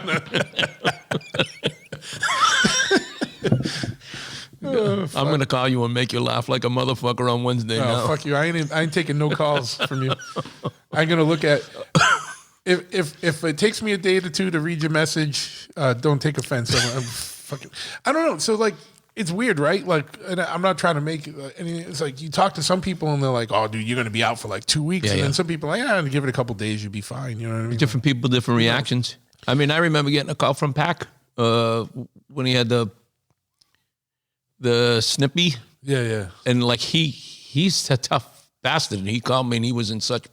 I'm gonna call you and make you laugh like a motherfucker on Wednesday. No, fuck you. I ain't taking no calls from you. I'm gonna look at if it takes me a day or two to read your message. Don't take offense. I'm fucking. I don't know. So like, it's weird, right? Like, and I'm not trying to make anything. It's like you talk to some people and they're like, "Oh, dude, you're gonna be out for like 2 weeks," and then some people are like, give it a couple days, you'll be fine. You know what I mean? Different people, different reactions. I mean, I remember getting a call from Pac when he had the snippy. Yeah. And like he's a tough bastard. And he called me and he was in such,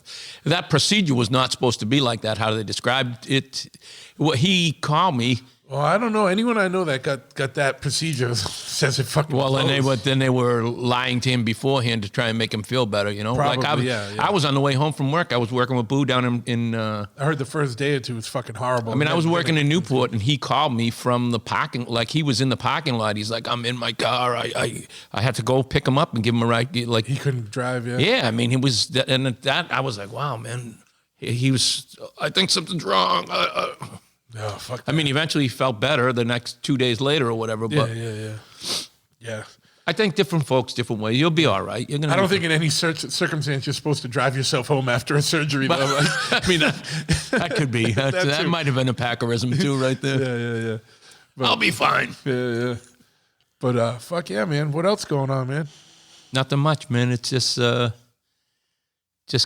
that procedure was not supposed to be like that. How they described it. What he called me. Well, I don't know. Anyone I know that got that procedure says it fucking Well, closed. then they were lying to him beforehand to try and make him feel better, you know? Probably, I was on the way home from work. I was working with Boo down in I heard the first day or two was fucking horrible. I mean, I was working in Newport, and he called me from the parking, like he was in the parking lot. He's like, I'm in my car. I had to go pick him up and give him a ride. Like he couldn't drive, yeah. Yeah, I mean, he was, and that I was like, wow, man. He was, I think something's wrong. No, fuck that. I mean, eventually he felt better the next 2 days later or whatever. But Yeah. I think different folks, different ways. You'll be all right. You're gonna. I don't think in any circumstance you're supposed to drive yourself home after a surgery. But, though. I mean, that could be. That might have been a Packerism too, right there. Yeah. But, I'll be fine. Yeah. But fuck yeah, man. What else going on, man? Nothing much, man. It's just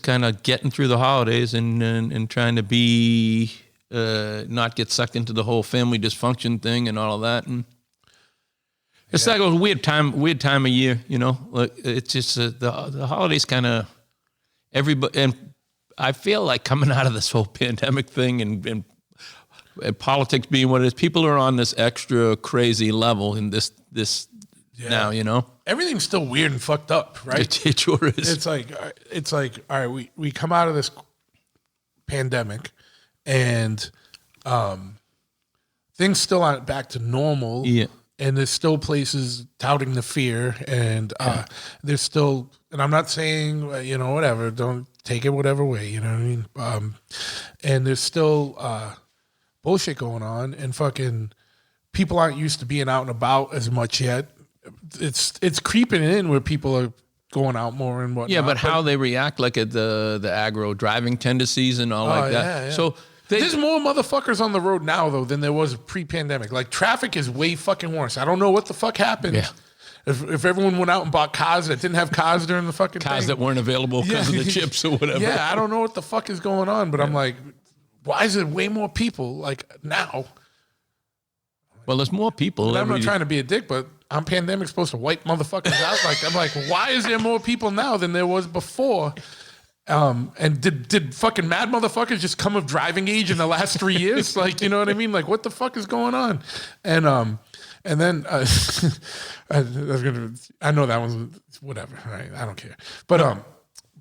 kind of getting through the holidays and trying to be. Not get sucked into the whole family dysfunction thing and all of that, and it's like a weird time of year, you know. Like it's just the holidays kind of everybody, and I feel like coming out of this whole pandemic thing and politics being what it is, people are on this extra crazy level in this now, you know. Everything's still weird and fucked up, right? It sure is. It's like all right, we come out of this pandemic. And things still aren't back to normal. Yeah. And there's still places touting the fear. And there's still, and I'm not saying, whatever, don't take it whatever way, you know what I mean? And there's still bullshit going on. And fucking people aren't used to being out and about as much yet. It's creeping in where people are going out more and whatnot. Yeah, but how they react, like at the aggro driving tendencies and all like that. Yeah. So there's more motherfuckers on the road now, though, than there was pre-pandemic. Like, traffic is way fucking worse. I don't know what the fuck happened. Yeah. If everyone went out and bought cars that didn't have cars during the fucking cars thing. that weren't available because of the chips or whatever. Yeah, I don't know what the fuck is going on, but I'm like, why is it way more people, like, now? Well, there's more people. I'm not trying to be a dick, but I'm pandemic supposed to wipe motherfuckers out. Like, I'm like, why is there more people now than there was before? And did fucking mad motherfuckers just come of driving age in the last 3 years? Like, you know what I mean? Like, what the fuck is going on? And then I know that one's whatever. Right? I don't care. But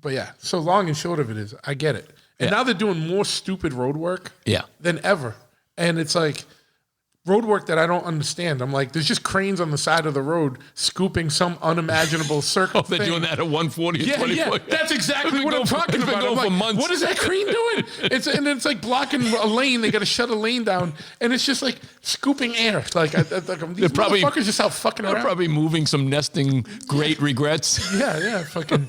yeah. So long and short of it is, I get it. And now they're doing more stupid road work than ever. And it's like road work that I don't understand. I'm like, there's just cranes on the side of the road scooping some unimaginable circle. They're doing that at 140 and 24. Yeah, that's exactly what I'm talking about. I'm like, months. What is that crane doing? It's like blocking a lane. They got to shut a lane down, and it's just like scooping air. Like these motherfuckers just out fucking around. They're probably moving some nesting great regrets. Yeah, fucking.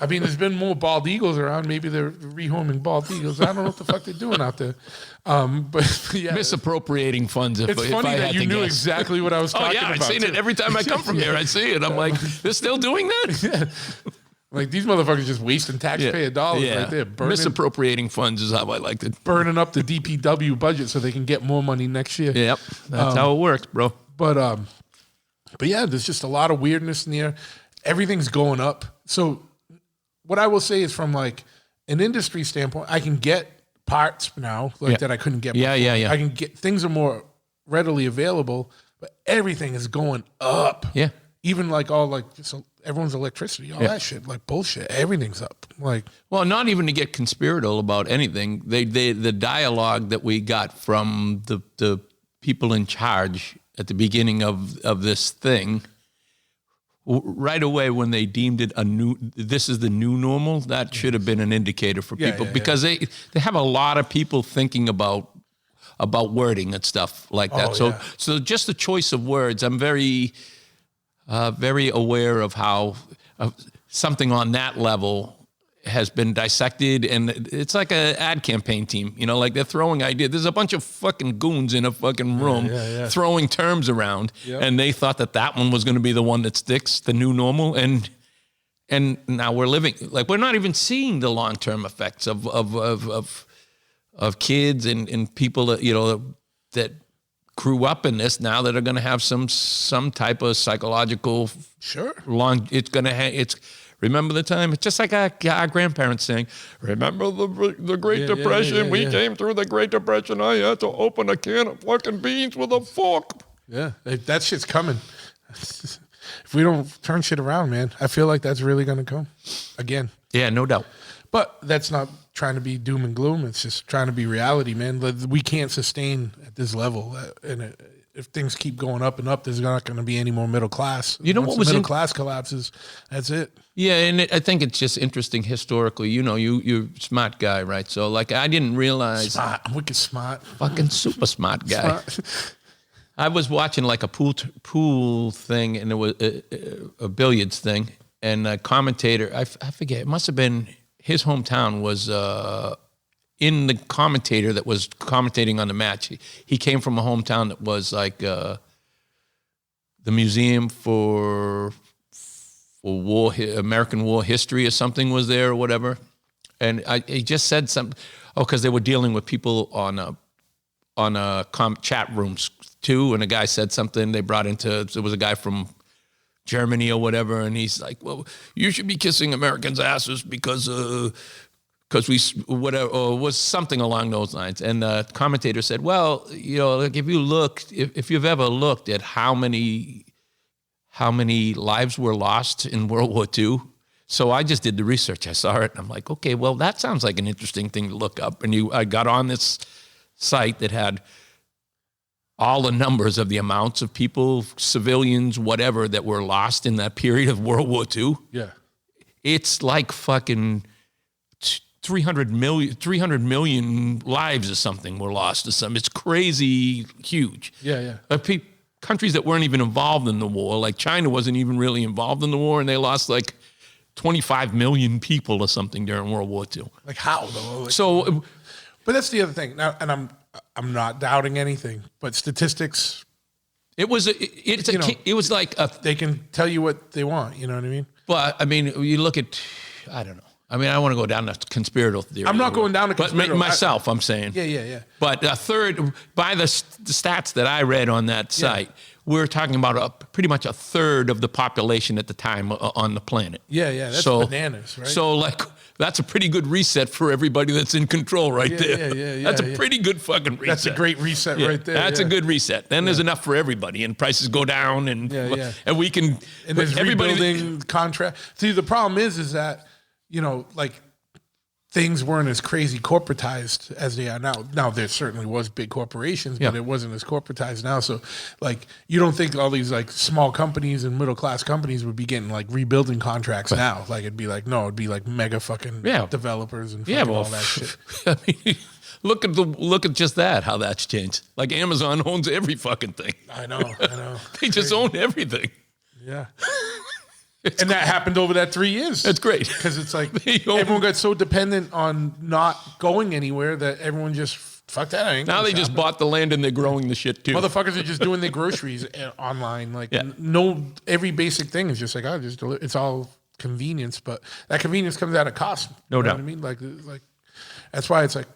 I mean, there's been more bald eagles around. Maybe they're rehoming bald eagles. I don't know what the fuck they're doing out there. But yeah, misappropriating funds. It's funny that you knew exactly what I was talking about. I've seen it every time I come from here. I see it. I'm like, they're still doing that? Yeah. Like, these motherfuckers just wasting taxpayer dollars right there. Misappropriating funds is how I liked it. Burning up the DPW budget so they can get more money next year. Yep, that's how it works, bro. But yeah, there's just a lot of weirdness in there. Everything's going up. So what I will say is, from like an industry standpoint, I can get parts now, like that I couldn't get before. Yeah. I can get, things are more readily available, but everything is going up. Yeah. Even like all like so everyone's electricity, all that shit, like bullshit. Everything's up. Like, well, not even to get conspiratorial about anything. The dialogue that we got from the people in charge at the beginning of this thing, right away when they deemed it this is the new normal, that should have been an indicator for people because they have a lot of people thinking about wording and stuff like that. So just the choice of words, I'm very aware of how something on that level has been dissected, and it's like an ad campaign team, like they're throwing ideas. There's a bunch of fucking goons in a fucking room throwing terms around, and they thought that one was going to be the one that sticks, the new normal, and now we're living like we're not even seeing the long-term effects of kids and people that that grew up in this now that are going to have some type of psychological remember the time? It's just like our grandparents saying, remember the Great Depression? We came through the Great Depression. I had to open a can of fucking beans with a fork. Yeah, that shit's coming. If we don't turn shit around, man, I feel like that's really going to come again. Yeah, no doubt. But that's not trying to be doom and gloom. It's just trying to be reality, man. We can't sustain at this level. And if things keep going up and up, there's not going to be any more middle class. Once the middle class collapses, that's it. Yeah, and I think it's just interesting historically. You're a smart guy, right? So, like, I didn't realize... Smart. I'm wicked smart. Fucking super smart guy. I was watching, like, a pool thing, and it was a billiards thing, and a commentator, I forget, it must have been... His hometown was in the commentator that was commentating on the match. He came from a hometown that was like the museum for American War history or something was there or whatever. And he just said something. Because they were dealing with people on chat rooms too. And a guy said something. There was a guy from Germany or whatever, and he's like, well, you should be kissing Americans' asses because we whatever, or was something along those lines. And the commentator said, well, like if you've ever looked at how many lives were lost in World War II. So I just did the research. I saw it, and I'm like, okay, well, that sounds like an interesting thing to look up. And I got on this site that had all the numbers of the amounts of people, civilians, whatever, that were lost in that period of World War II. Yeah. It's like fucking 300 million lives or something were lost or something. It's crazy huge. Yeah. Countries that weren't even involved in the war, like China wasn't even really involved in the war, and they lost like 25 million people or something during World War II. Like how, though? But that's the other thing. Now, and I'm not doubting anything, but statistics. It was like they can tell you what they want. You know what I mean? But I mean, you look at, I don't know. I mean, I want to go down to conspiratorial theory. I'm not going down to conspiratorial. But myself, I'm saying. Yeah. But a third, by the stats that I read on that site, we're talking about pretty much a third of the population at the time on the planet. Yeah. That's bananas, right? So, like, that's a pretty good reset for everybody that's in control right there. Yeah. That's a pretty good fucking reset. That's a great reset right there. That's a good reset. Then there's enough for everybody, and prices go down, and we can. And there's rebuilding contract. See, the problem is that, like, things weren't as crazy corporatized as they are now. Now, there certainly was big corporations, but it wasn't as corporatized now. So, like, you don't think all these, like, small companies and middle-class companies would be getting, like, rebuilding contracts now. Like, it'd be like mega fucking developers and all that shit. I mean, look at just that, how that's changed. Like, Amazon owns every fucking thing. I know. They just own everything. Yeah. And that happened over that 3 years. That's great. Because it's like everyone got so dependent on not going anywhere that everyone just, fuck that. I ain't now they just bought the land and they're growing the shit too. Motherfuckers are just doing their groceries online. Like, every basic thing is just like, it's all convenience. But that convenience comes at a cost. No doubt. What I mean? Like, that's why it's like,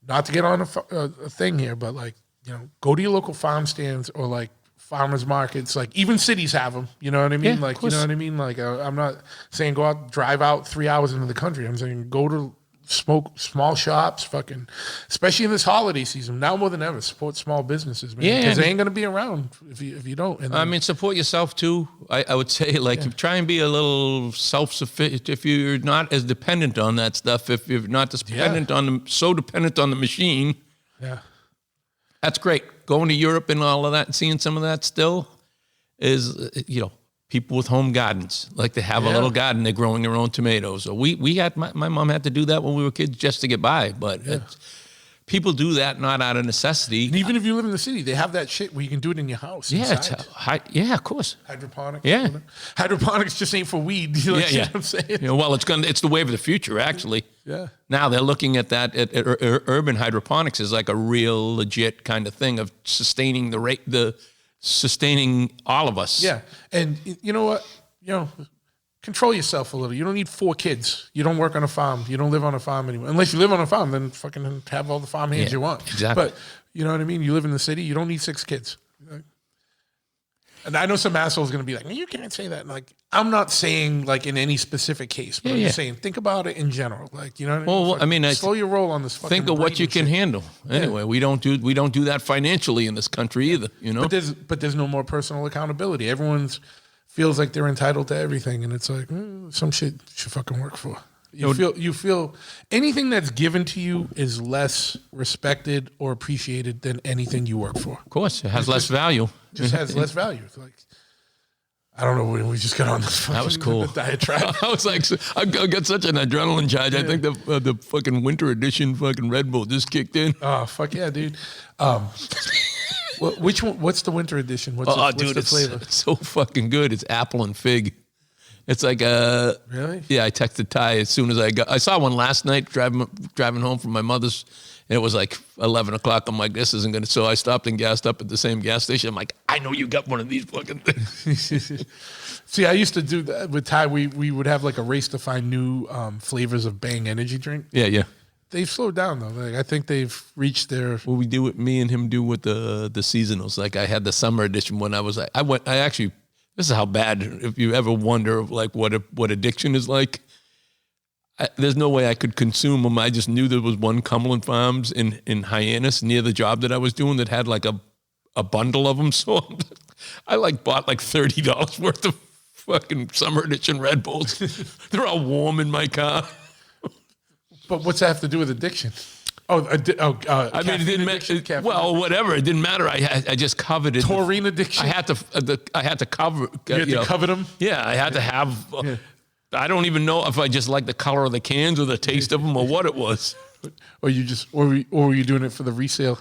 not to get on a thing here, but like, go to your local farm stands or like, farmers markets, like even cities have them. You know what I mean? Yeah, like, you know what I mean? Like, I'm not saying go out, drive out 3 hours into the country. I'm saying go to small shops, fucking, especially in this holiday season. Now more than ever, support small businesses, man. Yeah, Because they ain't going to be around if you don't. And I mean, support yourself too. I would say, like, try and be a little self-sufficient. If you're not as dependent on that stuff, if you're not dependent so dependent on the machine, that's great. Going to Europe and all of that and seeing some of that still is, people with home gardens, like they have a little garden, they're growing their own tomatoes. So we had, my mom had to do that when we were kids just to get by, but people do that not out of necessity. And even if you live in the city, they have that shit where you can do it in your house. Yeah, inside. Of course. Hydroponics. Yeah. Hydroponics just ain't for weed. You know what I'm saying? Well, it's the wave of the future, actually. Yeah. Now they're looking at that, at urban hydroponics is like a real legit kind of thing of sustaining sustaining all of us. Yeah. And you know what? Control yourself a little. You don't need 4 kids. You don't work on a farm. You don't live on a farm anymore. Unless you live on a farm, then fucking have all the farm hands you want. Exactly. But you know what I mean? You live in the city. You don't need 6 kids. And I know some asshole's going to be like, you can't say that. Like, I'm not saying like in any specific case, but I'm just saying, think about it in general. Like, you know what I mean? Slow your roll on this fucking think of what you can handle. Anyway, we don't do that financially in this country either, But there's no more personal accountability. Everyone's feels like they're entitled to everything, and it's like some shit should fucking work for. You feel anything that's given to you is less respected or appreciated than anything you work for. Of course, it has less value. Just has less value. It's like, I don't know when we just got on this fucking that was cool. diatribe. I was like, I got such an adrenaline charge. I think the fucking winter edition fucking Red Bull just kicked in. Oh fuck yeah, dude. Which one? What's the winter edition? What's the flavor? It's so fucking good. It's apple and fig. It's like really? Yeah, I texted Ty as soon as I saw one last night driving home from my mother's, and it was like 11 o'clock. I'm like, this isn't gonna. So I stopped and gassed up at the same gas station. I'm like, I know you got one of these fucking things. See, I used to do that with Ty. We would have like a race to find new flavors of Bang energy drink. Yeah. They've slowed down though. Like, I think they've reached their. What we do with me and him do with the seasonals. Like I had the summer edition when I was like, I actually. This is how bad. If you ever wonder like what addiction is like, there's no way I could consume them. I just knew there was one Cumberland Farms in Hyannis near the job that I was doing that had like a bundle of them. So I like bought like $30 worth of fucking summer edition Red Bulls. They're all warm in my car. But what's that have to do with addiction? I mean, it didn't matter. Well, whatever. It didn't matter. I just covered it. Taurine addiction. I had to cover. You had to cover them. Yeah, I had to have. I don't even know if I just like the color of the cans or the taste of them or what it was. Or were you doing it for the resale?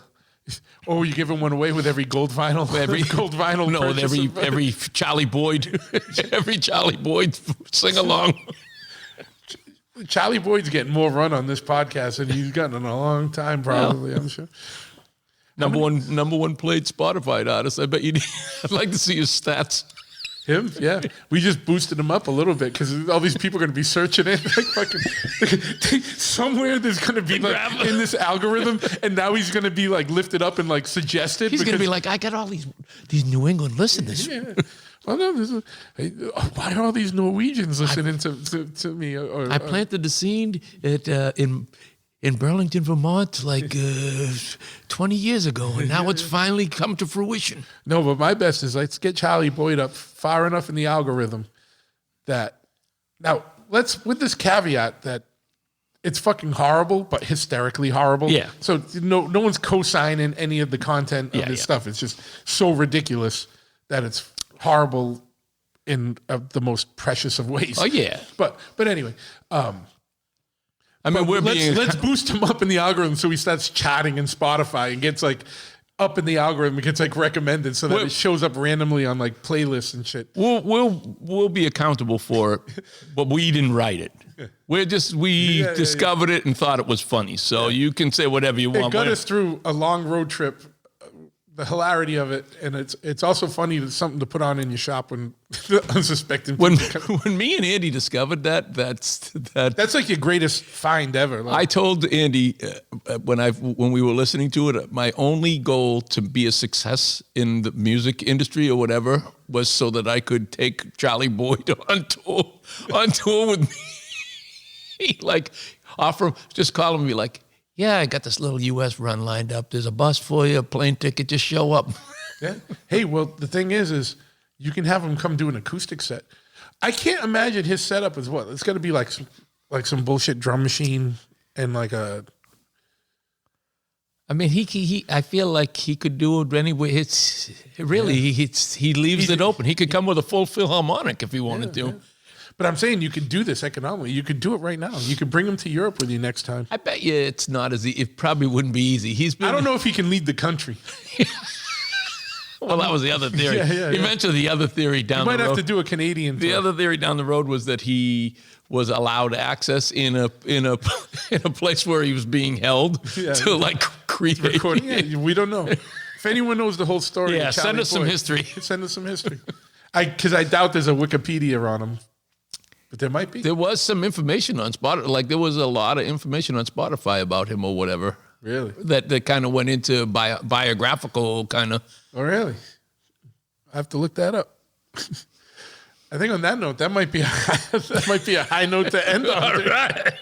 Or were you giving one away with every gold vinyl? Every gold vinyl. No, with every Charlie Boyd, every Charlie Boyd sing along. Charlie Boyd's getting more run on this podcast than he's gotten in a long time, probably. I'm sure. Number one played Spotify artist. I bet you. I'd like to see his stats. Him, yeah. We just boosted him up a little bit because all these people are going to be searching it. Like fucking, somewhere there's going to be like in this algorithm, and now he's going to be like lifted up and like suggested. He's going to be like, I got all these New England listeners. Yeah. Well, no, why are all these Norwegians listening to me? I planted the seed in Burlington, Vermont, like 20 years ago, and now it's finally come to fruition. No, but my best is let's get Charlie Boyd up far enough in the algorithm that now with this caveat that it's fucking horrible, but hysterically horrible. Yeah. So no one's co-signing any of the content of this stuff. It's just so ridiculous that it's horrible in the most precious of ways. Oh yeah. But anyway, I mean, let's boost him up in the algorithm so he starts chatting in Spotify and gets like up in the algorithm and gets like recommended so that it shows up randomly on like playlists and shit. We'll be accountable for it, but we didn't write it. We discovered it and thought it was funny. So you can say whatever you want. It got us through a long road trip. The hilarity of it, and it's also funny that something to put on in your shop when unsuspecting people when me and Andy discovered that's like your greatest find ever. Like, I told Andy when we were listening to it, my only goal to be a success in the music industry or whatever was so that I could take Charlie Boyd on tour with me. he like offer him, just call him and be like, yeah, I got this little U.S. run lined up. There's a bus for you, a plane ticket, just show up. Yeah. Hey, well, the thing is you can have him come do an acoustic set. I can't imagine his setup is what? It's got to be like some bullshit drum machine and like a... I mean, he. I feel like he could do it anyway. He leaves it open. He could come with a full Philharmonic if he wanted to. Yeah. But I'm saying you could do this economically. You could do it right now. You could bring him to Europe with you next time. I bet you it's not as easy. It probably wouldn't be easy. I don't know if he can lead the country. Well, that was the other theory. Eventually, the other theory down the road. You might have to do a Canadian tour. The other theory down the road was that he was allowed access in a place where he was being held to like create. Yeah, we don't know. If anyone knows the whole story, send us some history. Send us some history. Because I doubt there's a Wikipedia on him, but there might be. There was some information on Spotify. Like there was a lot of information on Spotify about him or whatever. Really? That kind of went into biographical kind of. Oh, really? I have to look that up. I think on that note, that might be a high note to end on. All right.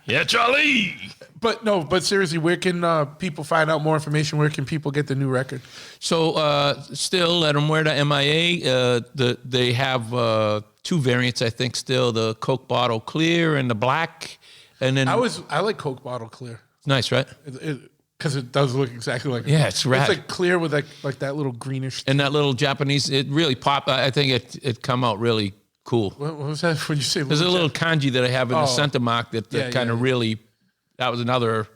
Yeah, Charlie. But seriously, where can people find out more information? Where can people get the new record? So still at MIA, they have two variants, I think, still, the Coke Bottle Clear and the Black. And then I like Coke Bottle Clear. Nice, right? Because it does look exactly like it's rad. It's like clear with like that little greenish. And that little Japanese, it really popped. I think it come out really cool. What was that when you say? There's a little kanji that I have in the center mark that kind of really. That was another.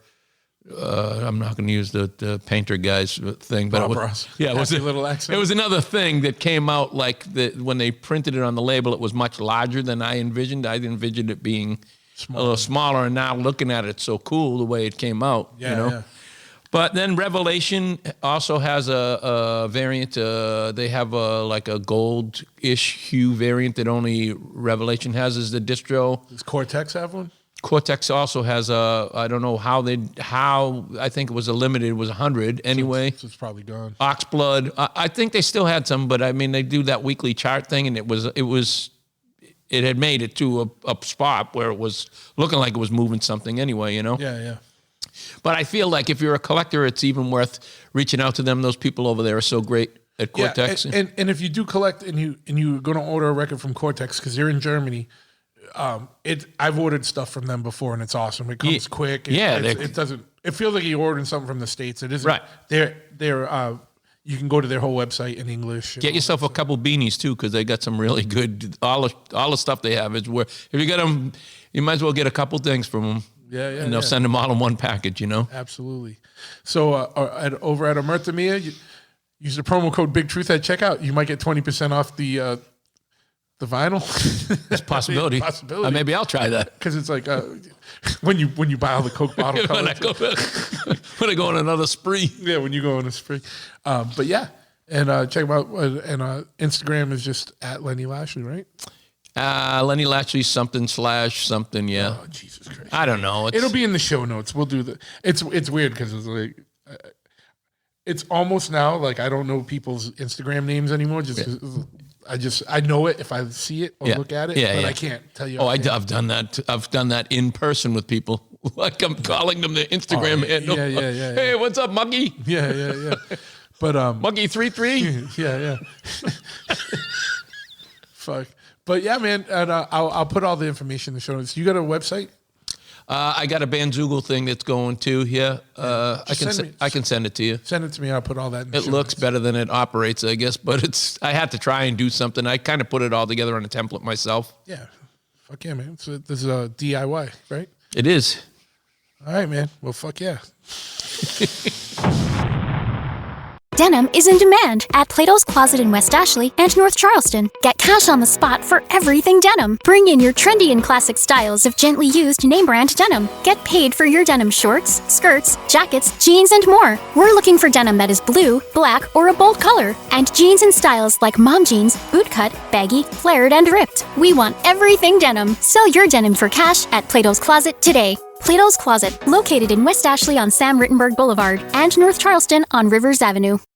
I'm not going to use the painter guy's thing, but it was a little accent. It was another thing that came out like when they printed it on the label. It was much larger than I envisioned. I envisioned it being a little smaller, and now looking at it, it's so cool the way it came out. Yeah. But then Revelation also has a variant. They have like a gold-ish hue variant that only Revelation has. Is the distro? Does Cortex have one? Cortex also has I don't know how I think it was a limited. It was 100 anyway. So it's probably gone. Oxblood. I think they still had some, but I mean they do that weekly chart thing, and it had made it to a spot where it was looking like it was moving something anyway, you know? Yeah. But I feel like if you're a collector, it's even worth reaching out to them. Those people over there are so great at Cortex. Yeah, and if you do collect and you're going to order a record from Cortex because you're in Germany, I've ordered stuff from them before and it's awesome. It comes quick. It doesn't. It feels like you're ordering something from the States. It isn't. Right. They're you can go to their whole website in English. Get yourself a couple beanies too, because they got some really good. All the stuff they have is where if you get them, you might as well get a couple things from them. Yeah. And they'll send them all in one package, you know. Absolutely. So over at Omerta Mia, use the promo code Big Truth at checkout. You might get 20% off the vinyl. It's a possibility. Maybe I'll try that because it's like when you buy all the Coke bottle colors. when I go on another spree. Yeah, when you go on a spree. But yeah, and check them out. And Instagram is just at Lenny Lashley, right? Lenny Lashley something /something. Yeah. Oh, Jesus Christ! I don't know. It'll be in the show notes. We'll do the. It's weird because it's like. It's almost now like I don't know people's Instagram names anymore. I know it if I see it or look at it, but I can't tell you. I've done that. I've done that in person with people. Like I'm calling them the Instagram handle. Yeah. Hey, what's up, Muggy? Yeah. But Muggy 33. Yeah. Fuck. But yeah, man, and I'll put all the information in the show notes. You got a website? I got a Bandzoogle thing that's going too. Yeah, I can send it to you. Send it to me. I'll put all that in the show notes. It looks better than it operates, I guess, but I had to try and do something. I kind of put it all together on a template myself. Yeah. Fuck yeah, man. So this is a DIY, right? It is. All right, man. Well, fuck yeah. Denim is in demand at Plato's Closet in West Ashley and North Charleston. Get cash on the spot for everything denim. Bring in your trendy and classic styles of gently used name brand denim. Get paid for your denim shorts, skirts, jackets, jeans, and more. We're looking for denim that is blue, black, or a bold color, and jeans in styles like mom jeans, bootcut, baggy, flared, and ripped. We want everything denim. Sell your denim for cash at Plato's Closet today. Plato's Closet, located in West Ashley on Sam Rittenberg Boulevard and North Charleston on Rivers Avenue.